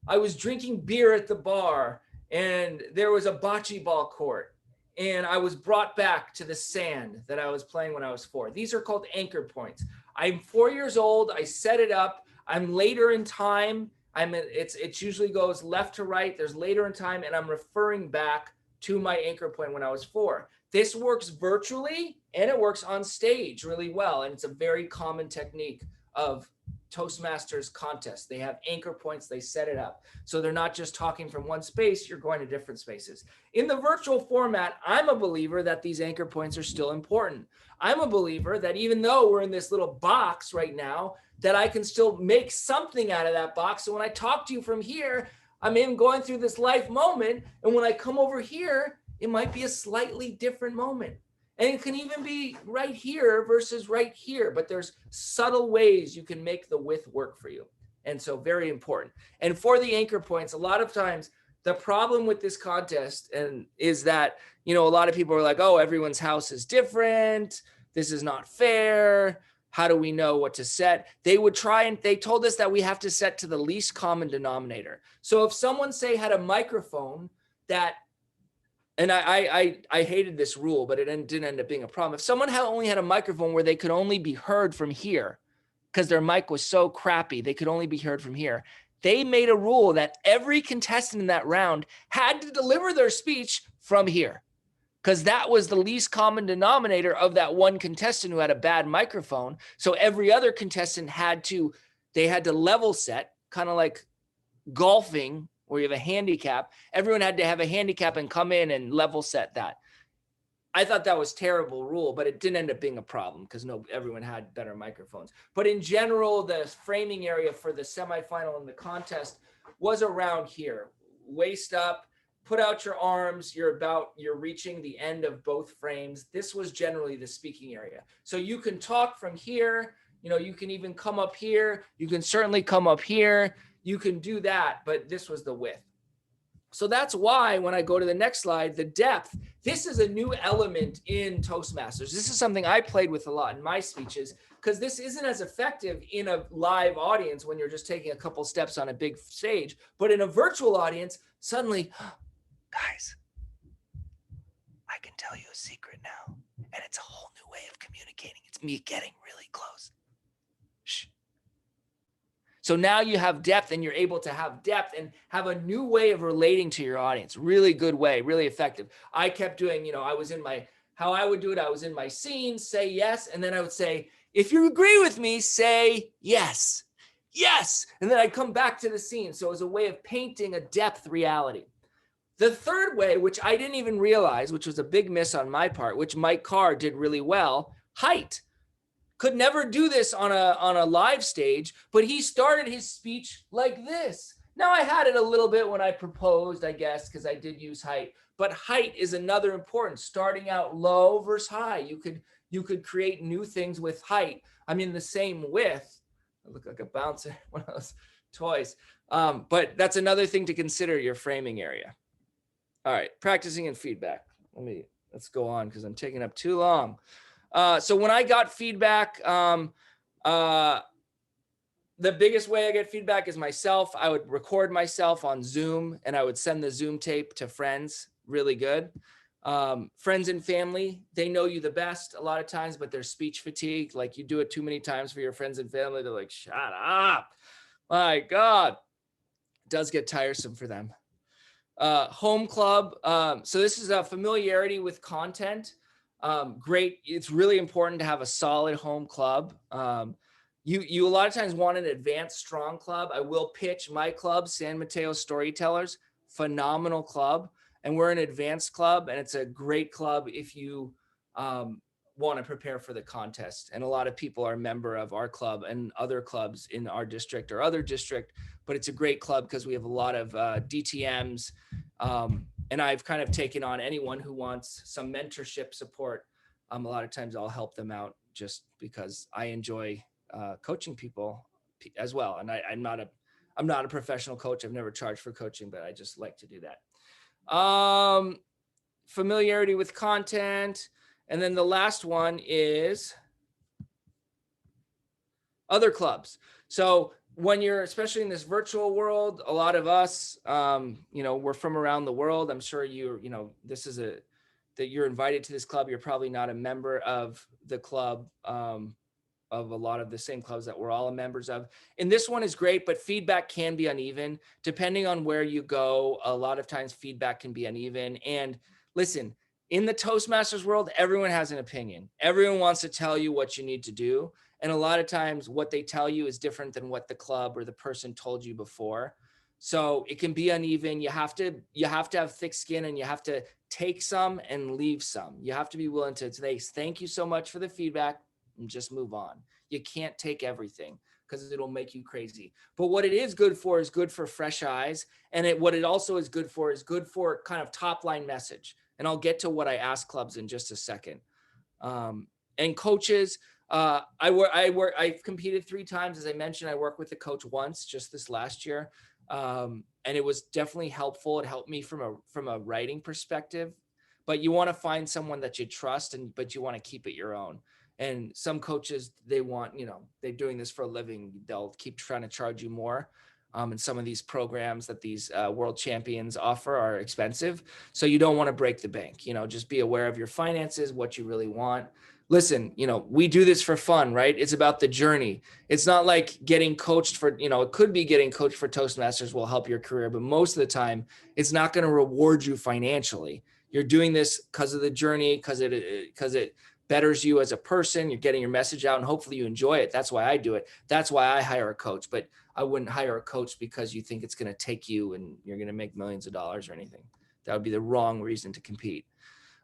I was drinking beer at the bar and there was a bocce ball court and I was brought back to the sand that I was playing when I was 4. These are called anchor points. I'm 4 years old. I set it up. I'm later in time. It usually goes left to right. There's later in time and I'm referring back to my anchor point when I was 4. This works virtually and it works on stage really well. And it's a very common technique of Toastmasters contests. They have anchor points, they set it up. So they're not just talking from one space, you're going to different spaces. In the virtual format, I'm a believer that these anchor points are still important. I'm a believer that even though we're in this little box right now, that I can still make something out of that box. So when I talk to you from here, I'm even going through this life moment. And when I come over here, it might be a slightly different moment. And it can even be right here versus right here, but there's subtle ways you can make the width work for you. And so very important. And for the anchor points, a lot of times the problem with this contest is that, a lot of people are like, oh, everyone's house is different. This is not fair. How do we know what to set? They told us that we have to set to the least common denominator. So if someone say had a microphone that, and I hated this rule, but it didn't end up being a problem. If someone only had a microphone where they could only be heard from here because their mic was so crappy, they could only be heard from here. They made a rule that every contestant in that round had to deliver their speech from here because that was the least common denominator of that one contestant who had a bad microphone. So every other contestant had to level set, kind of like golfing, where you have a handicap. Everyone had to have a handicap and come in and level set that. I thought that was a terrible rule, but it didn't end up being a problem because everyone had better microphones. But in general, the framing area for the semifinal and the contest was around here. Waist up, put out your arms. You're reaching the end of both frames. This was generally the speaking area. So you can talk from here. You can even come up here. You can certainly come up here. You can do that, but this was the width. So that's why when I go to the next slide, the depth, this is a new element in Toastmasters. This is something I played with a lot in my speeches because this isn't as effective in a live audience when you're just taking a couple steps on a big stage. But in a virtual audience, suddenly, guys, I can tell you a secret now. And it's a whole new way of communicating. It's me getting really close. Shh. So now you have depth and you're able to have depth and have a new way of relating to your audience. Really good way, really effective. I kept doing, how I would do it. I was in my scene, say yes. And then I would say, if you agree with me, say yes, yes. And then I'd come back to the scene. So it was a way of painting a depth reality. The third way, which I didn't even realize, which was a big miss on my part, which Mike Carr did really well, height. Could never do this on a live stage, but he started his speech like this. Now I had it a little bit when I proposed, I guess, because I did use height, but height is another important, starting out low versus high. You could create new things with height. I mean, the same width. I look like a bouncer, one of those toys. But that's another thing to consider, your framing area. All right, practicing and feedback. Let's go on because I'm taking up too long. So when I got feedback, the biggest way I get feedback is myself. I would record myself on Zoom and I would send the Zoom tape to friends. Really good. Friends and family, they know you the best a lot of times, but they're speech fatigue. Like you do it too many times for your friends and family. They're like, shut up. My God. It does get tiresome for them. Home club. So this is a familiarity with content. Great. It's really important to have a solid home club. You a lot of times want an advanced strong club. I will pitch my club, San Mateo Storytellers, phenomenal club. And we're an advanced club and it's a great club if you want to prepare for the contest. And a lot of people are a member of our club and other clubs in our district or other district, but it's a great club because we have a lot of DTMs. And I've kind of taken on anyone who wants some mentorship support. A lot of times I'll help them out just because I enjoy coaching people as well. And I'm not a professional coach. I've never charged for coaching, but I just like to do that. Familiarity with content. And then the last one is other clubs. So when you're, especially in this virtual world, a lot of us, we're from around the world. I'm sure this is that you're invited to this club. You're probably not a member of the club, of a lot of the same clubs that we're all members of. And this one is great, but feedback can be uneven. Depending on where you go, a lot of times feedback can be uneven. And listen, in the Toastmasters world, everyone has an opinion. Everyone wants to tell you what you need to do. And a lot of times what they tell you is different than what the club or the person told you before. So it can be uneven. You have to have thick skin, and you have to take some and leave some. You have to be willing to say, thank you so much for the feedback, and just move on. You can't take everything because it'll make you crazy. But what it is good for is good for fresh eyes. And what it also is good for kind of top line message. And I'll get to what I ask clubs in just a second. And coaches, I've competed 3 times. As I mentioned, I worked with a coach once just this last year. And it was definitely helpful. It helped me from a writing perspective, but you want to find someone that you trust, but you want to keep it your own. And some coaches, they want, they're doing this for a living. They'll keep trying to charge you more. And some of these programs that these world champions offer are expensive. So you don't want to break the bank, just be aware of your finances, what you really want. Listen, we do this for fun, right? It's about the journey. It's not like getting coached for, it could be getting coached for Toastmasters will help your career, but most of the time it's not going to reward you financially. You're doing this because of the journey, because it betters you as a person. You're getting your message out, and hopefully you enjoy it. That's why I do it. That's why I hire a coach, but I wouldn't hire a coach because you think it's going to take you and you're going to make millions of dollars or anything. That would be the wrong reason to compete.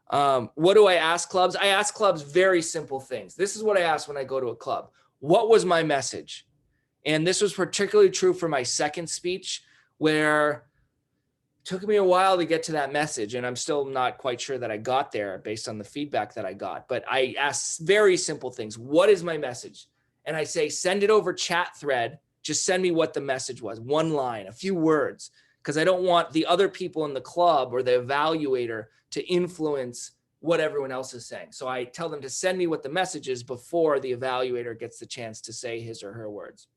What do I ask clubs? I ask clubs very simple things. This is what I ask when I go to a club. What was my message? And this was particularly true for my second speech, where took me a while to get to that message, and I'm still not quite sure that I got there based on the feedback that I got. But I ask very simple things. What is my message? And I say, send it over chat thread. Just send me what the message was. One line, a few words, because I don't want the other people in the club or the evaluator to influence what everyone else is saying. So I tell them to send me what the message is before the evaluator gets the chance to say his or her words.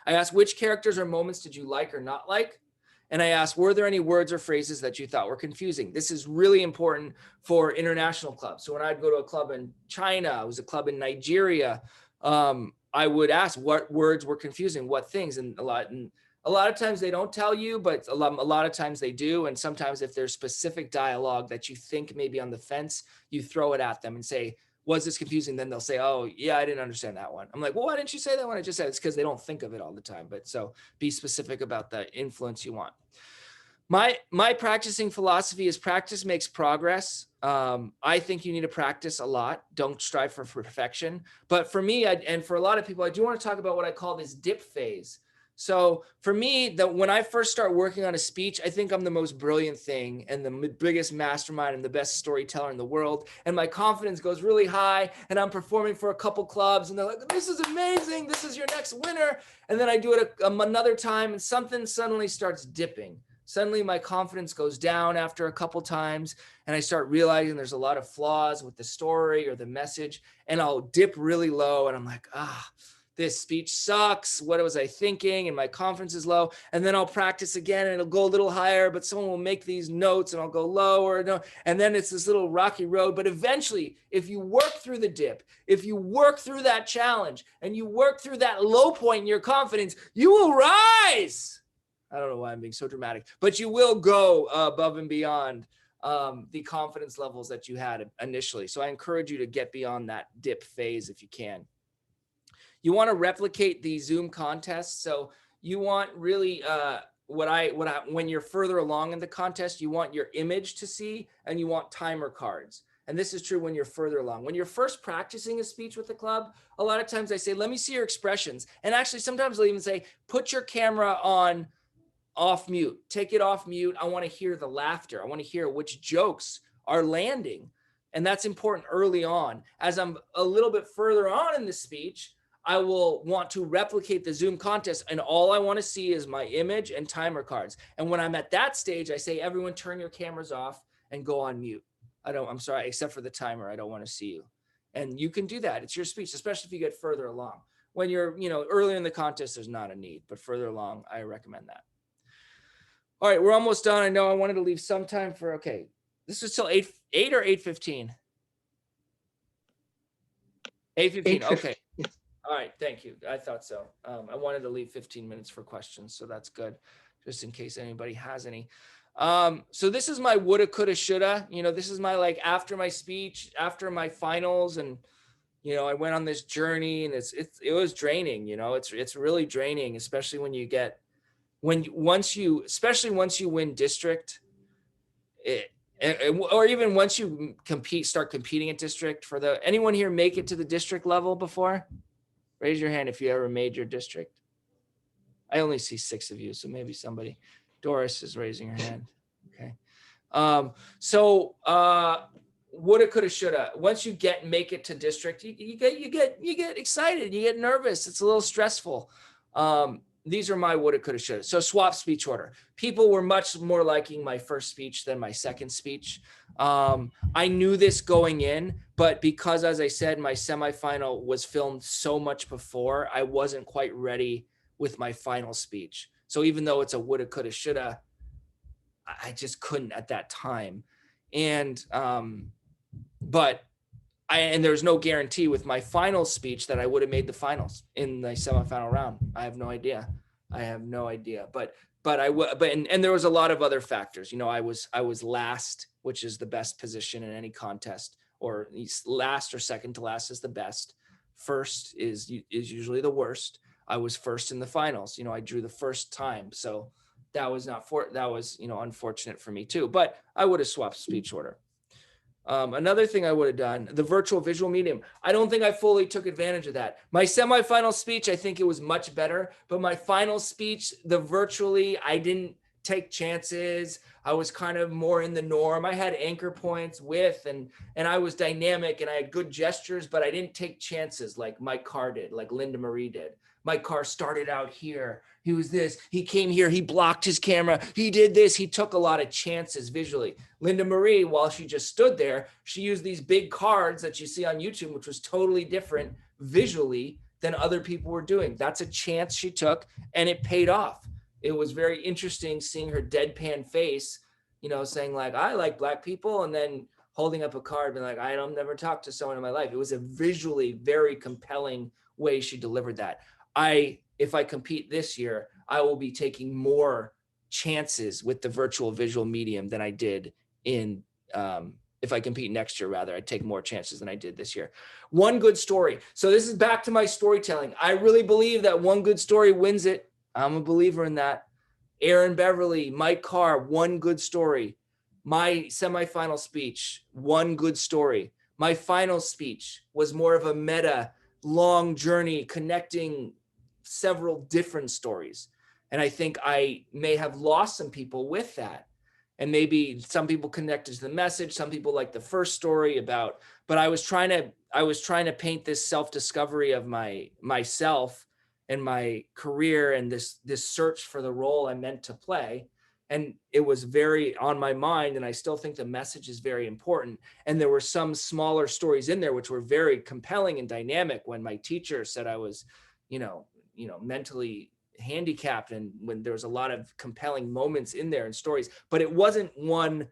I ask, which characters or moments did you like or not like? And I asked, were there any words or phrases that you thought were confusing? This is really important for international clubs. So when I'd go to a club in China, it was a club in Nigeria, I would ask what words were confusing, what things, and a lot of times they don't tell you, but a lot of times they do. And sometimes if there's specific dialogue that you think may be on the fence, you throw it at them and say, was this confusing? Then they'll say, oh yeah, I didn't understand that one. I'm like, well, why didn't you say that one? I just said it's because they don't think of it all the time. But so be specific about the influence you want. My practicing philosophy is practice makes progress. I think you need to practice a lot. Don't strive for perfection. But for me, and for a lot of people, I do want to talk about what I call this dip phase. So for me, when I first start working on a speech, I think I'm the most brilliant thing and the biggest mastermind and the best storyteller in the world. And my confidence goes really high, and I'm performing for a couple clubs, and they're like, this is amazing. This is your next winner. And then I do it another time, and something suddenly starts dipping. Suddenly my confidence goes down after a couple times, and I start realizing there's a lot of flaws with the story or the message, and I'll dip really low, and I'm like, this speech sucks. What was I thinking? And my confidence is low. And then I'll practice again, and it'll go a little higher, but someone will make these notes and I'll go lower. And then it's this little rocky road. But eventually, if you work through the dip, if you work through that challenge, and you work through that low point in your confidence, you will rise. I don't know why I'm being so dramatic, but you will go above and beyond the confidence levels that you had initially. So I encourage you to get beyond that dip phase if you can. You want to replicate the Zoom contest. So you want really when you're further along in the contest, you want your image to see, and you want timer cards. And this is true when you're further along. When you're first practicing a speech with the club, a lot of times I say, let me see your expressions. And actually, sometimes I'll even say, put your camera on off mute, take it off mute. I want to hear the laughter. I want to hear which jokes are landing. And that's important early on. As I'm a little bit further on in the speech, I will want to replicate the Zoom contest, and all I want to see is my image and timer cards. And when I'm at that stage, I say, everyone turn your cameras off and go on mute. I'm sorry, except for the timer. I don't want to see you. And you can do that. It's your speech, especially if you get further along. When you're, earlier in the contest, there's not a need, but further along, I recommend that. All right, we're almost done. I know I wanted to leave some time for, okay. This is till 8 or 8:15? 8:15, okay. All right, thank you. I thought so. I wanted to leave 15 minutes for questions, so that's good, just in case anybody has any. So this is my woulda, coulda, shoulda. You know, this is my, like, after my speech, after my finals, and you know, I went on this journey, and it was draining. You know, it's really draining, especially when you get especially once you win district, or even once you start competing at district. Anyone here make it to the district level before? Raise your hand if you ever made your district. I only see 6 of you, so maybe somebody. Doris is raising her hand. Okay. Woulda, coulda, shoulda. Once you make it to district, you get excited, you get nervous. It's a little stressful. These are my woulda, coulda, shoulda. So swap speech order. People were much more liking my first speech than my second speech. I knew this going in, but because, as I said, my semifinal was filmed so much before, I wasn't quite ready with my final speech. So even though it's a woulda, coulda, shoulda, I just couldn't at that time. And there's no guarantee with my final speech that I would have made the finals in the semifinal round. I have no idea. But there was a lot of other factors. You know, I was last, which is the best position in any contest, or last or second to last is the best. First is usually the worst. I was first in the finals. You know, I drew the first time. So that was unfortunate for me too, but I would have swapped speech order. Another thing I would have done, the virtual visual medium. I don't think I fully took advantage of that. My semifinal speech, I think it was much better, but my final speech, I didn't take chances. I was kind of more in the norm. I had anchor points and I was dynamic and I had good gestures, but I didn't take chances like Mike Carr did, like Linda Marie did. Mike Carr started out here. He was this, he came here, he blocked his camera, he did this, he took a lot of chances visually. Linda Marie, while she just stood there, she used these big cards that you see on YouTube, which was totally different visually than other people were doing. That's a chance she took and it paid off. It was very interesting seeing her deadpan face, you know, saying like, I like Black people, and then holding up a card being like, I don't never talk to someone in my life. It was a visually very compelling way she delivered that. If I compete this year, I will be taking more chances with the virtual visual medium than I did if I compete next year, rather, I'd take more chances than I did this year. One good story. So this is back to my storytelling. I really believe that one good story wins it. I'm a believer in that. Aaron Beverly, Mike Carr, one good story. My semifinal speech, one good story. My final speech was more of a meta, long journey connecting several different stories. And I think I may have lost some people with that. And maybe some people connected to the message, some people like the first story but I was trying to paint this self-discovery of myself and my career and this search for the role I meant to play. And it was very on my mind. And I still think the message is very important. And there were some smaller stories in there, which were very compelling and dynamic when my teacher said I was, mentally handicapped, and when there was a lot of compelling moments in there and stories, but it wasn't one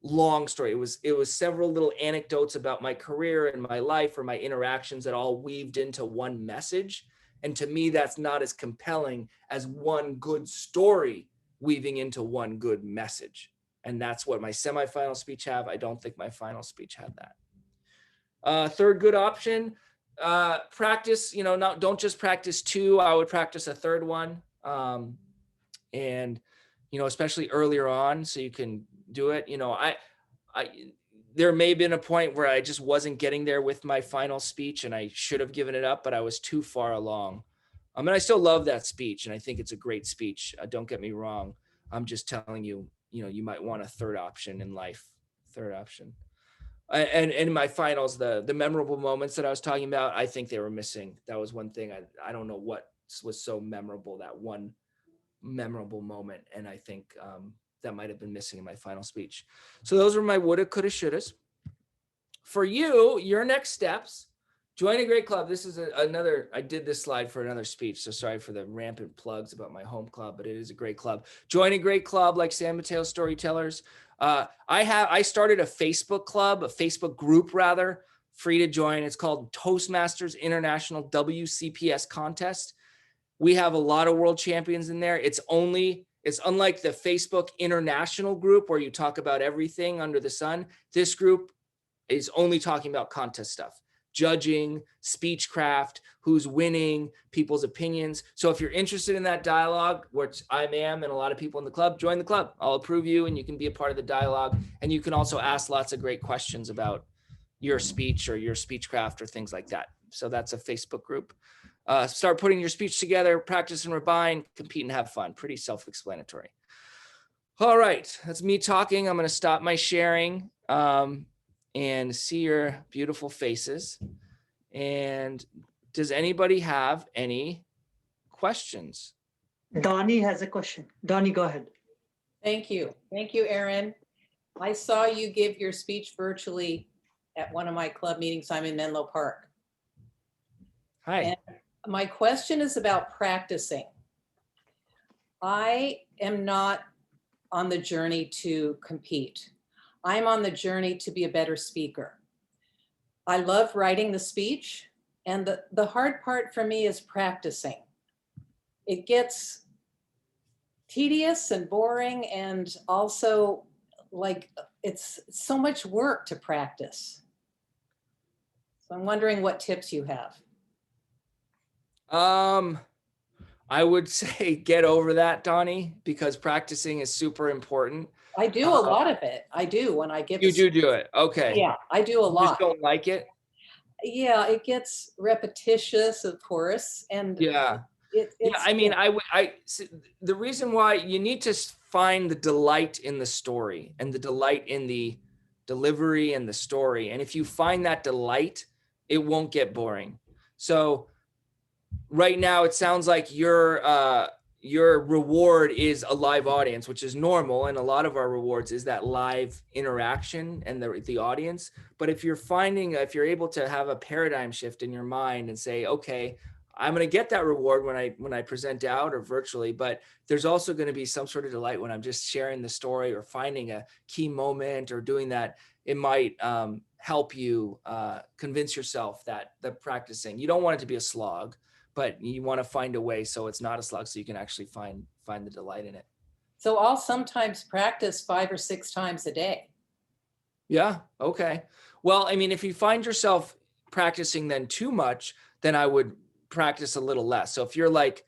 long story. It was several little anecdotes about my career and my life or my interactions that all weaved into one message. And to me, that's not as compelling as one good story weaving into one good message. And that's what my semifinal speech have. I don't think my final speech had that. Third good option, practice, don't just practice 2, I would practice a third one. Especially earlier on, so you can do it. There may have been a point where I just wasn't getting there with my final speech and I should have given it up, but I was too far along. And I still love that speech and I think it's a great speech. Don't get me wrong. I'm just telling you, you might want a third option in life. Third option. And in my finals, the memorable moments that I was talking about, I think they were missing. That was one thing. I don't know what was so memorable, that one memorable moment. And I think that might have been missing in my final speech. So those were my woulda, coulda, shouldas. For you, your next steps, join a great club. This is I did this slide for another speech, so sorry for the rampant plugs about my home club, but it is a great club. Join a great club like San Mateo Storytellers. I started a Facebook club, a Facebook group rather, free to join. It's called Toastmasters International WCPS Contest. We have a lot of world champions in there. It's only It's unlike the Facebook international group where you talk about everything under the sun. This group is only talking about contest stuff, judging, speechcraft, who's winning, people's opinions. So if you're interested in that dialogue, which I am and a lot of people in the club, join the club. I'll approve you and you can be a part of the dialogue. And you can also ask lots of great questions about your speech or your speechcraft or things like that. So that's a Facebook group. Start putting your speech together, practice and refine, compete and have fun. Pretty self-explanatory. All right, that's me talking. I'm going to stop my sharing and see your beautiful faces. And does anybody have any questions? Donnie has a question. Donnie, go ahead. Thank you. Thank you, Aaron. I saw you give your speech virtually at one of my club meetings. I'm in Menlo Park. Hi. And my question is about practicing. I am not on the journey to compete. I'm on the journey to be a better speaker. I love writing the speech, and the hard part for me is practicing. It gets tedious and boring, and also like it's so much work to practice. So I'm wondering what tips you have. I would say get over that, Donnie, because practicing is super important. I do a lot of it. I do when I get. You do it. Okay. Yeah, I do a You lot. just don't like it? Yeah, it gets repetitious, of course, and Yeah. it's, I mean, the reason why you need to find the delight in the story and the delight in the delivery and the story. And if you find that delight, it won't get boring. So right now it sounds like your reward is a live audience, which is normal. And a lot of our rewards is that live interaction and the audience. But if you're able to have a paradigm shift in your mind and say, okay, I'm going to get that reward when I present out or virtually, but there's also going to be some sort of delight when I'm just sharing the story or finding a key moment or doing that. It might help you convince yourself that the practicing, you don't want it to be a slog, but you want to find a way so it's not a slog, so you can actually find the delight in it. so I'll sometimes practice 5 or 6 times a day. Yeah. Okay. Well, I mean, if you find yourself practicing then too much, then I would practice a little less. So if you're like,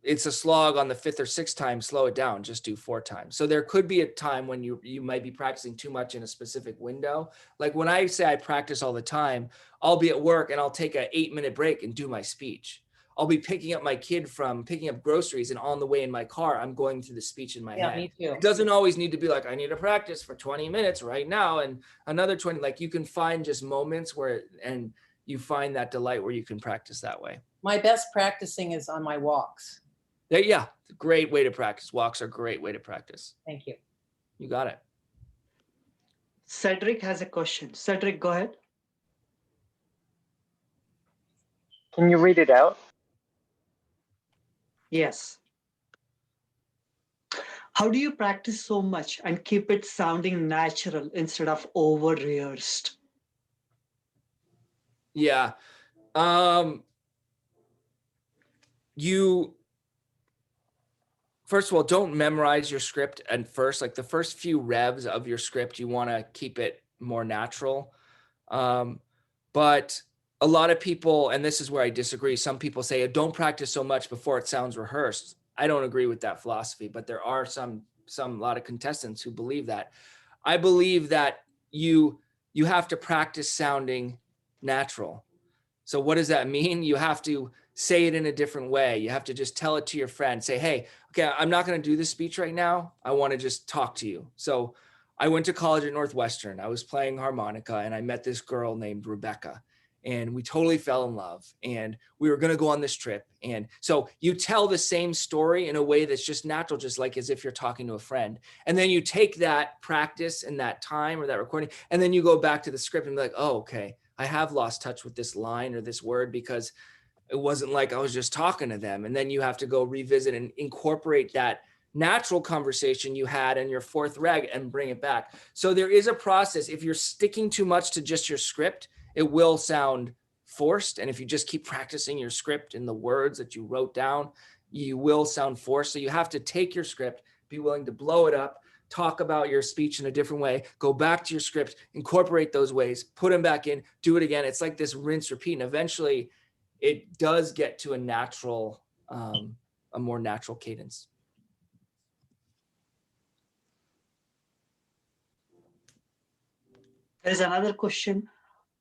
it's a slog on the 5th or 6th time, slow it down, just do 4 times. So there could be a time when you might be practicing too much in a specific window. Like when I say I practice all the time, I'll be at work and I'll take an 8-minute break and do my speech. I'll be picking up my kid from picking up groceries, and on the way in my car, I'm going through the speech in my head. Me too. It doesn't always need to be like, I need to practice for 20 minutes right now and another 20. Like you can find just moments and you find that delight where you can practice that way. My best practicing is on my walks. Yeah, great way to practice. Walks are a great way to practice. Thank you. You got it. Cedric has a question. Cedric, go ahead. Can you read it out? Yes. How do you practice so much and keep it sounding natural instead of over-rehearsed? Yeah. You, first of all, don't memorize your script at first. Like the first few revs of your script, you want to keep it more natural. But a lot of people, and this is where I disagree, some people say, don't practice so much before it sounds rehearsed. I don't agree with that philosophy, but there are a lot of contestants who believe that. I believe that you have to practice sounding natural. So what does that mean? You have to say it in a different way. You have to just tell it to your friend. Say, hey, okay, I'm not going to do this speech right now. I want to just talk to you. So I went to college at Northwestern. I was playing harmonica and I met this girl named Rebecca. And we totally fell in love and we were going to go on this trip. And so you tell the same story in a way that's just natural, just like as if you're talking to a friend. And then you take that practice and that time or that recording, and then you go back to the script and be like, oh, okay, I have lost touch with this line or this word because it wasn't like I was just talking to them. And then you have to go revisit and incorporate that natural conversation you had in your 4th reg and bring it back. So there is a process. If you're sticking too much to just your script, it will sound forced. And if you just keep practicing your script and the words that you wrote down, you will sound forced. So you have to take your script, be willing to blow it up, talk about your speech in a different way, go back to your script, incorporate those ways, put them back in, do it again. It's like this rinse, repeat. And eventually it does get to a natural, a more natural cadence. There's another question.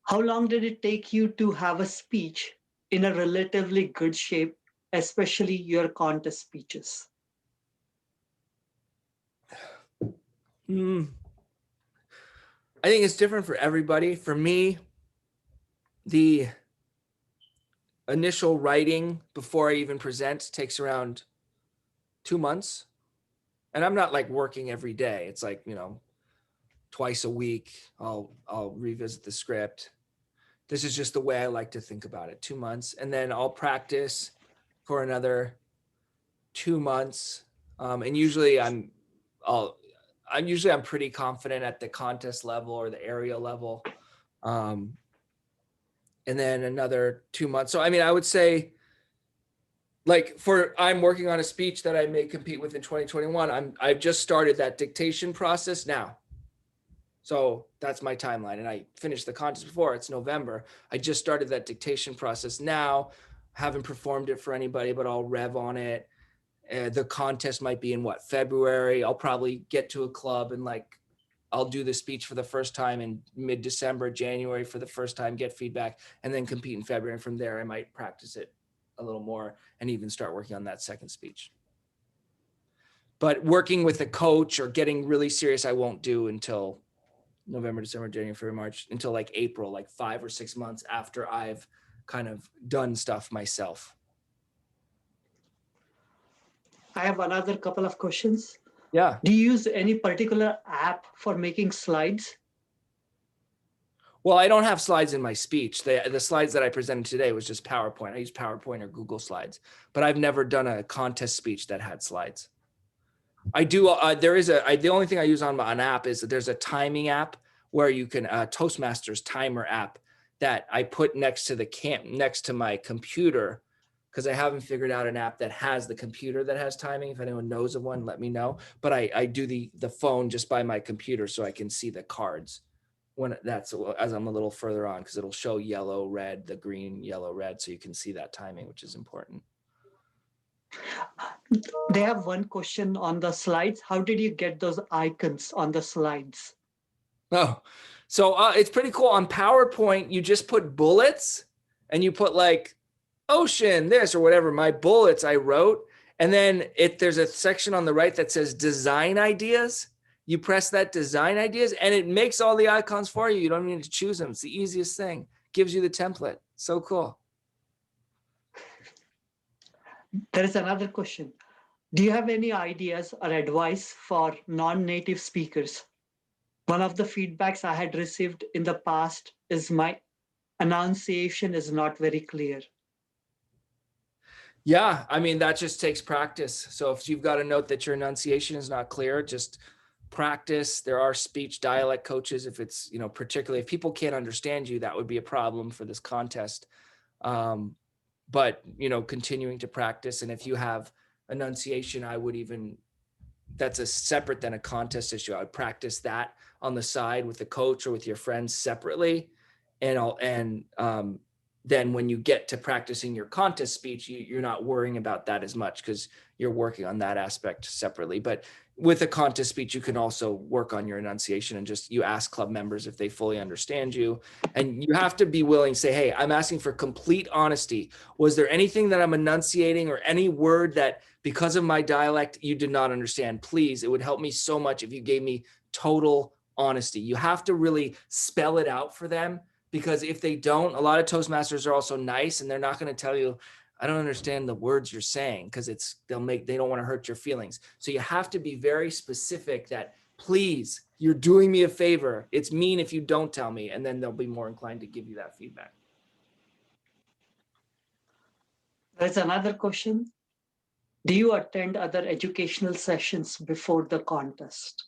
How long did it take you to have a speech in a relatively good shape, especially your contest speeches? I think it's different for everybody. For me, the initial writing before I even present takes around 2 months. And I'm not like working every day. It's like, twice a week, I'll revisit the script. This is just the way I like to think about it. 2 months. And then I'll practice for another 2 months. And usually I'm pretty confident at the contest level or the area level. And then another 2 months. So, I mean, I would say like I'm working on a speech that I may compete with in 2021. I've just started that dictation process now. So that's my timeline. And I finished the contest before, it's November. I just started that dictation process now. Haven't performed it for anybody, but I'll rev on it. The contest might be in February. I'll probably get to a club and I'll do the speech for the first time in mid-December, January for the first time, get feedback, and then compete in February. And from there, I might practice it a little more and even start working on that second speech. But working with a coach or getting really serious, I won't do until November, December, January, February, March, until like April, like 5 or 6 months after I've kind of done stuff myself. I have another couple of questions. Yeah. Do you use any particular app for making slides? Well, I don't have slides in my speech. The slides that I presented today was just PowerPoint. I use PowerPoint or Google Slides, but I've never done a contest speech that had slides. I do. The only thing I use on an app is that there's a timing app where you can Toastmasters timer app that I put next to my computer, because I haven't figured out an app that has the computer that has timing. If anyone knows of one, let me know. But I do the phone just by my computer so I can see the cards as I'm a little further on, because it'll show yellow, red, the green, yellow, red, so you can see that timing, which is important. They have one question on the slides. How did you get those icons on the slides? Oh, so it's pretty cool. On PowerPoint, you just put bullets and you put like ocean, this or whatever, my bullets I wrote. And then there's a section on the right that says design ideas. You press that design ideas and it makes all the icons for you. You don't need to choose them. It's the easiest thing. Gives you the template. So cool. There is another question. Do you have any ideas or advice for non-native speakers? One of the feedbacks I had received in the past is my enunciation is not very clear. Yeah, I mean, that just takes practice. So if you've got a note that your enunciation is not clear, just practice. There are speech dialect coaches. If it's, particularly if people can't understand you, that would be a problem for this contest. But, continuing to practice. And if you have enunciation, that's a separate than a contest issue. I would practice that on the side with the coach or with your friends separately. Then when you get to practicing your contest speech, you're not worrying about that as much because you're working on that aspect separately. But with a contest speech, you can also work on your enunciation and you ask club members if they fully understand you. And you have to be willing to say, hey, I'm asking for complete honesty. Was there anything that I'm enunciating or any word that because of my dialect, you did not understand? Please, it would help me so much if you gave me total honesty. You have to really spell it out for them. Because if they don't, a lot of Toastmasters are also nice and they're not going to tell you, I don't understand the words you're saying, because they don't want to hurt your feelings. So you have to be very specific that, please, you're doing me a favor. It's mean if you don't tell me, and then they'll be more inclined to give you that feedback. There's another question. Do you attend other educational sessions before the contest?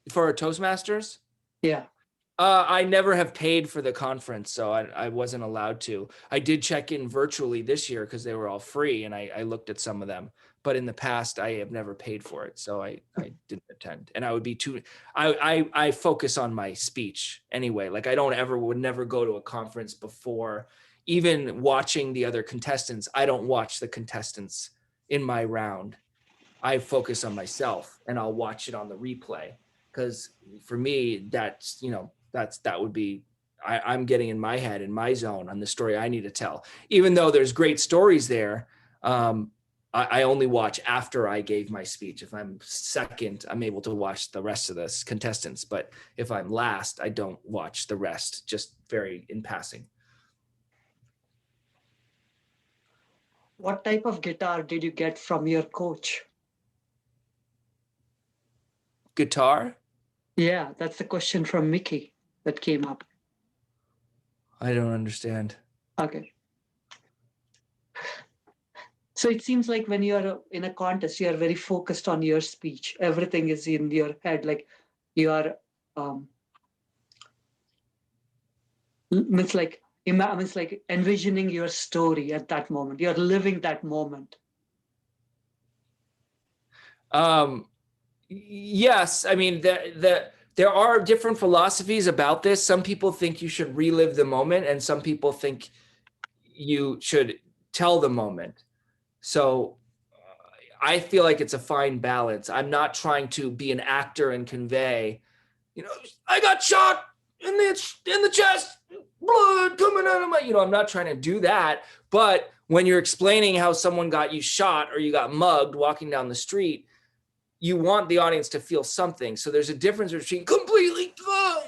For our Toastmasters? Yeah. I never have paid for the conference, so I wasn't allowed to. I did check in virtually this year because they were all free, and I looked at some of them. But in the past, I have never paid for it, so I didn't attend. And I would be too. I focus on my speech anyway. Like I would never go to a conference before even watching the other contestants. I don't watch the contestants in my round. I focus on myself, and I'll watch it on the replay. Because for me, that would be, I'm getting in my head, in my zone on the story I need to tell. Even though there's great stories there, I only watch after I gave my speech. If I'm second, I'm able to watch the rest of the contestants. But if I'm last, I don't watch the rest, just very in passing. What type of guitar did you get from your coach? Guitar? Yeah, that's the question from Mickey that came up. I don't understand. Okay. So it seems like when you're in a contest, you are very focused on your speech. Everything is in your head, like you are, means like envisioning your story at that moment. You're living that moment. Yes, I mean there are different philosophies about this. Some people think you should relive the moment, and some people think you should tell the moment. So I feel like it's a fine balance. I'm not trying to be an actor and convey, I got shot in the chest, blood coming out of my, I'm not trying to do that. But when you're explaining how someone got you shot or you got mugged walking down the street, you want the audience to feel something. So there's a difference between completely,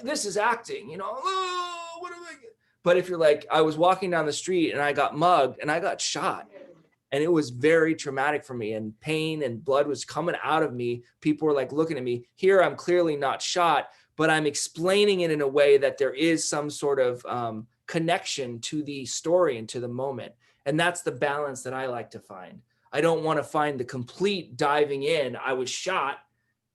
this is acting, what am I? But if you're like, I was walking down the street and I got mugged and I got shot, and it was very traumatic for me, and pain and blood was coming out of me. People were like looking at me. Here, I'm clearly not shot, but I'm explaining it in a way that there is some sort of connection to the story and to the moment. And that's the balance that I like to find. I don't want to find the complete diving in. I was shot,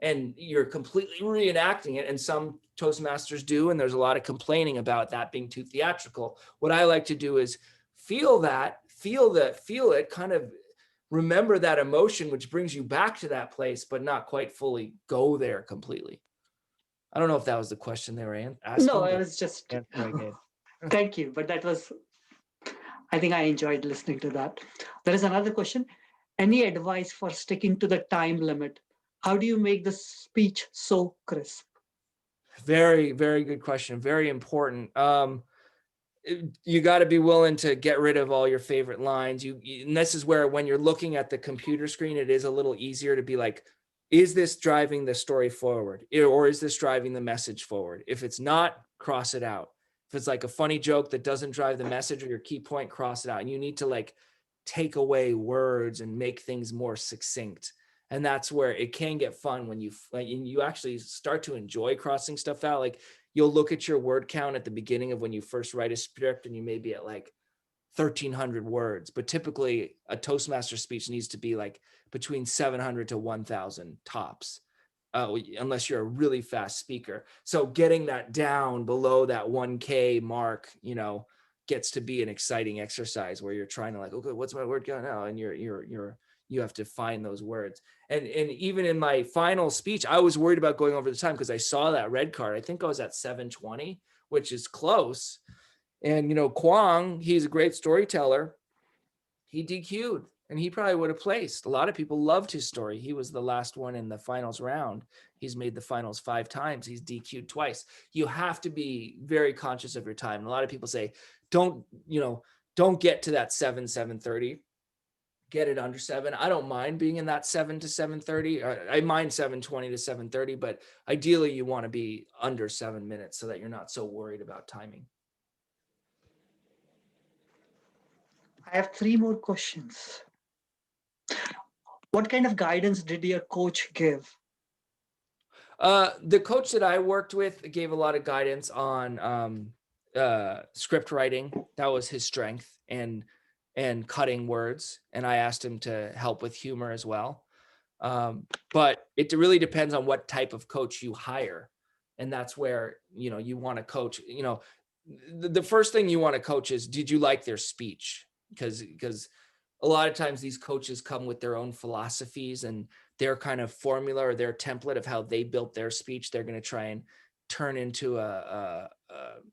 and you're completely reenacting it. And some Toastmasters do, and there's a lot of complaining about that being too theatrical. What I like to do is feel it, kind of remember that emotion, which brings you back to that place, but not quite fully go there completely. I don't know if that was the question they were asking. No, I was just, thank you. But I think I enjoyed listening to that. There is another question. Any advice for sticking to the time limit? How do you make the speech so crisp? Very, very good question. Very important. You got to be willing to get rid of all your favorite lines. And this is where, when you're looking at the computer screen, it is a little easier to be like, is this driving the story forward, or is this driving the message forward? If it's not, cross it out. If it's like a funny joke that doesn't drive the message or your key point, cross it out. And you need to like take away words and make things more succinct. And that's where it can get fun, when you actually start to enjoy crossing stuff out. Like, you'll look at your word count at the beginning of when you first write a script, and you may be at like 1,300 words, but typically a Toastmaster speech needs to be like between 700 to 1,000 tops, unless you're a really fast speaker. So getting that down below that 1K mark, gets to be an exciting exercise where you're trying to like, okay, what's my word count now? And you have to find those words. And even in my final speech, I was worried about going over the time because I saw that red card. I think I was at 7:20, which is close. And, Kwong, he's a great storyteller. He DQ'd, and he probably would have placed. A lot of people loved his story. He was the last one in the finals round. He's made the finals 5 times. He's DQ'd twice. You have to be very conscious of your time. And a lot of people say, don't get to that 7:30. Get it under 7. I don't mind being in that 7 to 7:30. I mind 7:20 to 7:30, but ideally you want to be under 7 minutes so that you're not so worried about timing. I have 3 more questions. What kind of guidance did your coach give? The coach that I worked with gave a lot of guidance on script writing. That was his strength, and cutting words. And I asked him to help with humor as well. But it really depends on what type of coach you hire. And that's where, you want to coach, the first thing you want to coach is, did you like their speech? Because a lot of times these coaches come with their own philosophies and their kind of formula or their template of how they built their speech. They're going to try and turn into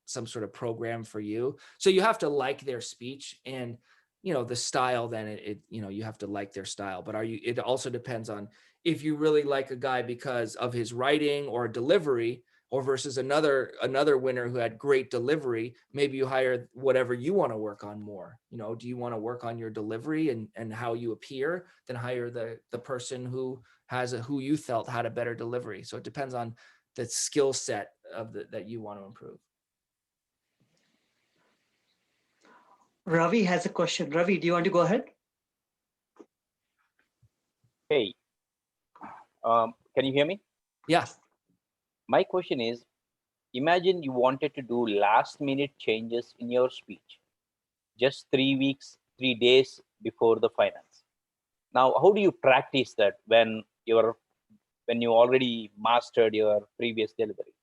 some sort of program for you. So you have to like their speech, and the style, then you have to like their style. But it also depends on if you really like a guy because of his writing or delivery, or versus another winner who had great delivery. Maybe you hire whatever you want to work on more. Do you want to work on your delivery and how you appear? Then hire the person who you felt had a better delivery. So it depends on the skill set that you want to improve. Ravi has a question. Ravi, do you want to go ahead? Hey, can you hear me? Yeah. My question is, imagine you wanted to do last minute changes in your speech, just 3 days before the finals. Now, how do you practice that when you already mastered your previous delivery?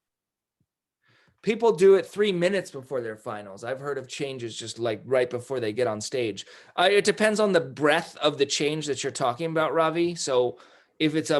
People do it 3 minutes before their finals. I've heard of changes just like right before they get on stage. It depends on the breadth of the change that you're talking about, Ravi. So if it's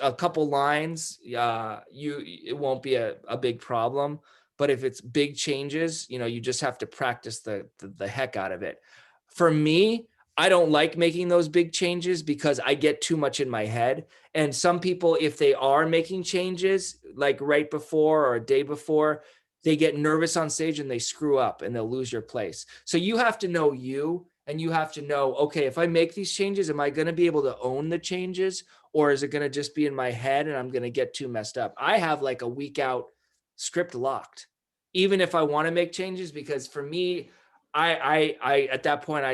a couple lines, it won't be a big problem. But if it's big changes, you just have to practice the heck out of it. For me, I don't like making those big changes because I get too much in my head. And some people, if they are making changes like right before or a day before, they get nervous on stage and they screw up and they'll lose your place. So you have to know you, and you have to know, okay, if I make these changes, am I going to be able to own the changes, or is it going to just be in my head and I'm going to get too messed up? I have like a week out script locked, even if I want to make changes, because for me, I at that point,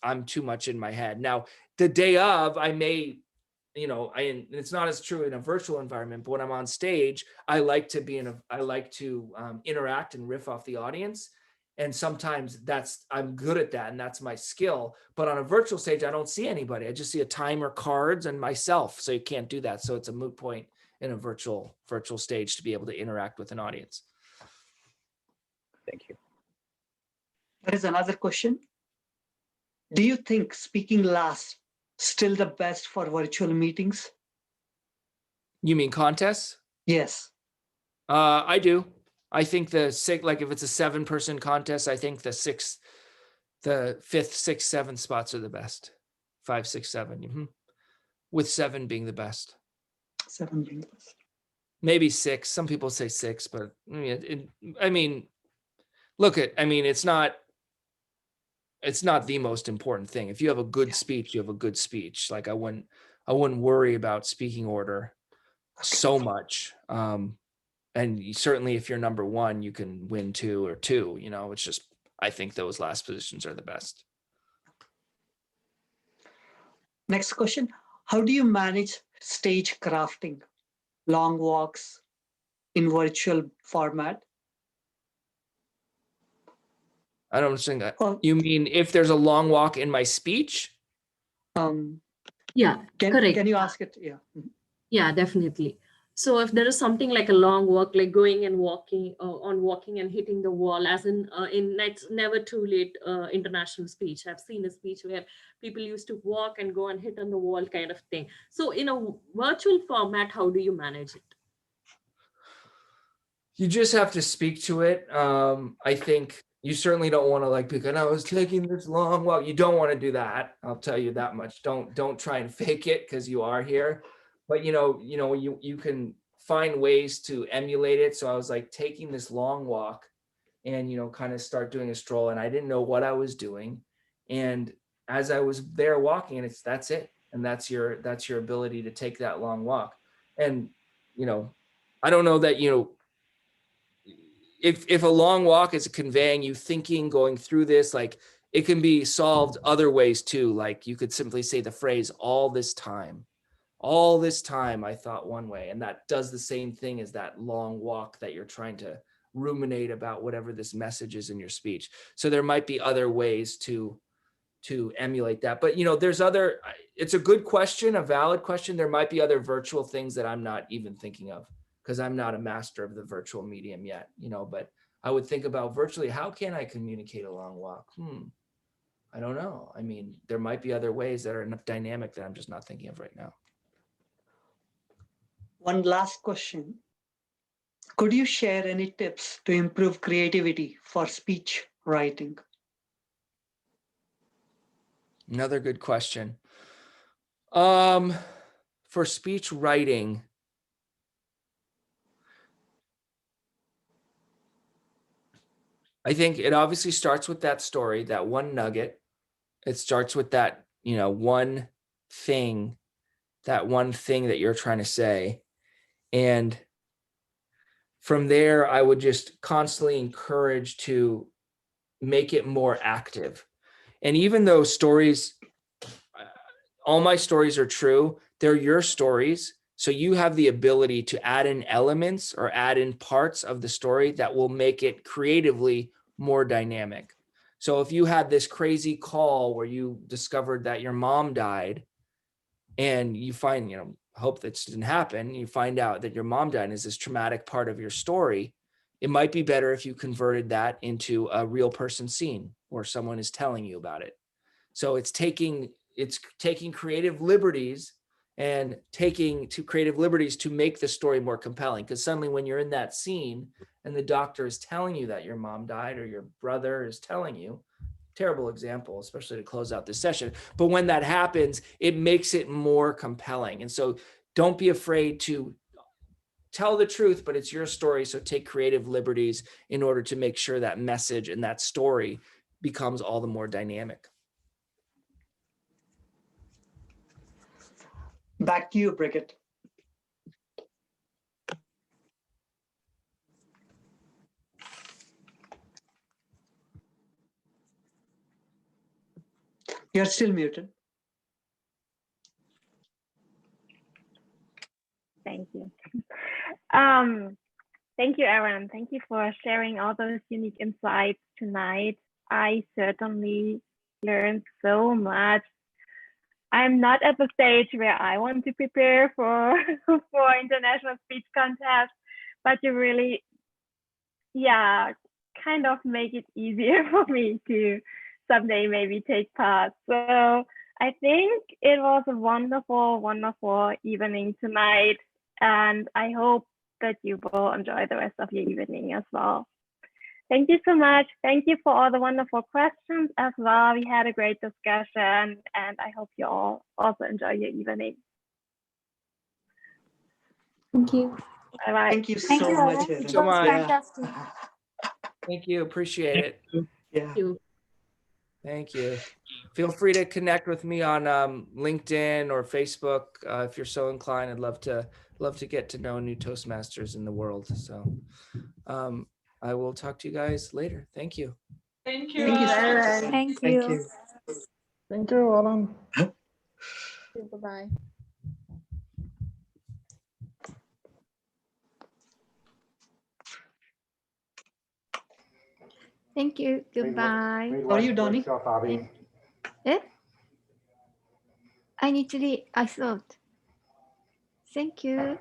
I'm too much in my head. Now, the day of, I may, it's not as true in a virtual environment, but when I'm on stage, I like to interact and riff off the audience. And sometimes I'm good at that, and that's my skill. But on a virtual stage, I don't see anybody. I just see a timer, cards, and myself. So you can't do that. So it's a moot point in a virtual stage to be able to interact with an audience. Thank you. There is another question. Do you think speaking last still the best for virtual meetings? You mean contests? Yes. I do. I think like if it's a 7-person contest, I think the 5th, 6th, 7th spots are the best. 5, 6, 7. Mm-hmm. With 7 being the best. 7 being the best. Maybe 6. Some people say 6, but it's not the most important thing. If you have a good speech, you have a good speech. Like I wouldn't worry about speaking order so much. And certainly if you're number 1, you can win 2 or 2, it's just, I think those last positions are the best. Next question. How do you manage stage crafting, long walks in virtual format? I don't understand that. You mean if there's a long walk in my speech? Yeah, correct. Can you ask it? Yeah. Yeah, definitely. So if there is something like a long walk, like going and walking and hitting the wall, as in It's Never Too Late international speech. I've seen a speech where people used to walk and go and hit on the wall kind of thing. So in a virtual format, how do you manage it? You just have to speak to it. I think you certainly don't want to because I was taking this long walk. You don't want to do that. I'll tell you that much. Don't try and fake it because you are here. But you can find ways to emulate it. So I was like taking this long walk and kind of start doing a stroll, and I didn't know what I was doing. And as I was there walking, and that's it. And that's your ability to take that long walk. And I don't know that if a long walk is conveying you thinking, going through this, like it can be solved other ways too. Like you could simply say the phrase all this time I thought one way, and that does the same thing as that long walk that you're trying to ruminate about whatever this message is in your speech. So there might be other ways to emulate that. But it's a good question, a valid question. There might be other virtual things that I'm not even thinking of because I'm not a master of the virtual medium yet, you know, but I would think about virtually, how can I communicate a long walk? I don't know. I mean, there might be other ways that are enough dynamic that I'm just not thinking of right now. One last question. Could you share any tips to improve creativity for speech writing? Another good question. For speech writing, I think it obviously starts with that story, that one nugget. It starts with that, you know, one thing that you're trying to say. And from there, I would just constantly encourage to make it more active. And even though stories, all my stories are true, they're your stories. So you have the ability to add in elements or add in parts of the story that will make it creatively more dynamic. So if you had this crazy call where you discovered that your mom died, and you find, you know, hope that didn't happen, you find out that your mom died is this traumatic part of your story, it might be better if you converted that into a real person scene where someone is telling you about it. So it's taking creative liberties and creative liberties to make the story more compelling. Because suddenly when you're in that scene and the doctor is telling you that your mom died, or your brother is telling you, terrible example, especially to close out this session, but when that happens, it makes it more compelling. And so don't be afraid to tell the truth, but it's your story. So take creative liberties in order to make sure that message and that story becomes all the more dynamic. Back to you, Brigitte. You're still muted. Thank you. Thank you, Aaron. Thank you for sharing all those unique insights tonight. I certainly learned so much. I'm not at the stage where I want to prepare for international speech contests, but you really, kind of make it easier for me to someday maybe take part. So I think it was a wonderful, wonderful evening tonight, and I hope that you will enjoy the rest of your evening as well. Thank you so much. Thank you for all the wonderful questions as well. We had a great discussion, and I hope you all also enjoy your evening. Thank you. Bye-bye. Thank you so much, Aaron. So much. Fantastic. Thank you. Appreciate it. Yeah. Thank you. Feel free to connect with me on LinkedIn or Facebook if you're so inclined. I'd love to get to know new Toastmasters in the world. So I will talk to you guys later. Thank you. Thank you so much. Thank Thank you. you. Thank you, Alan. Bye-bye. Thank you. Goodbye. How are you, Donnie? Eh? I need to leave. I thought. Thank you.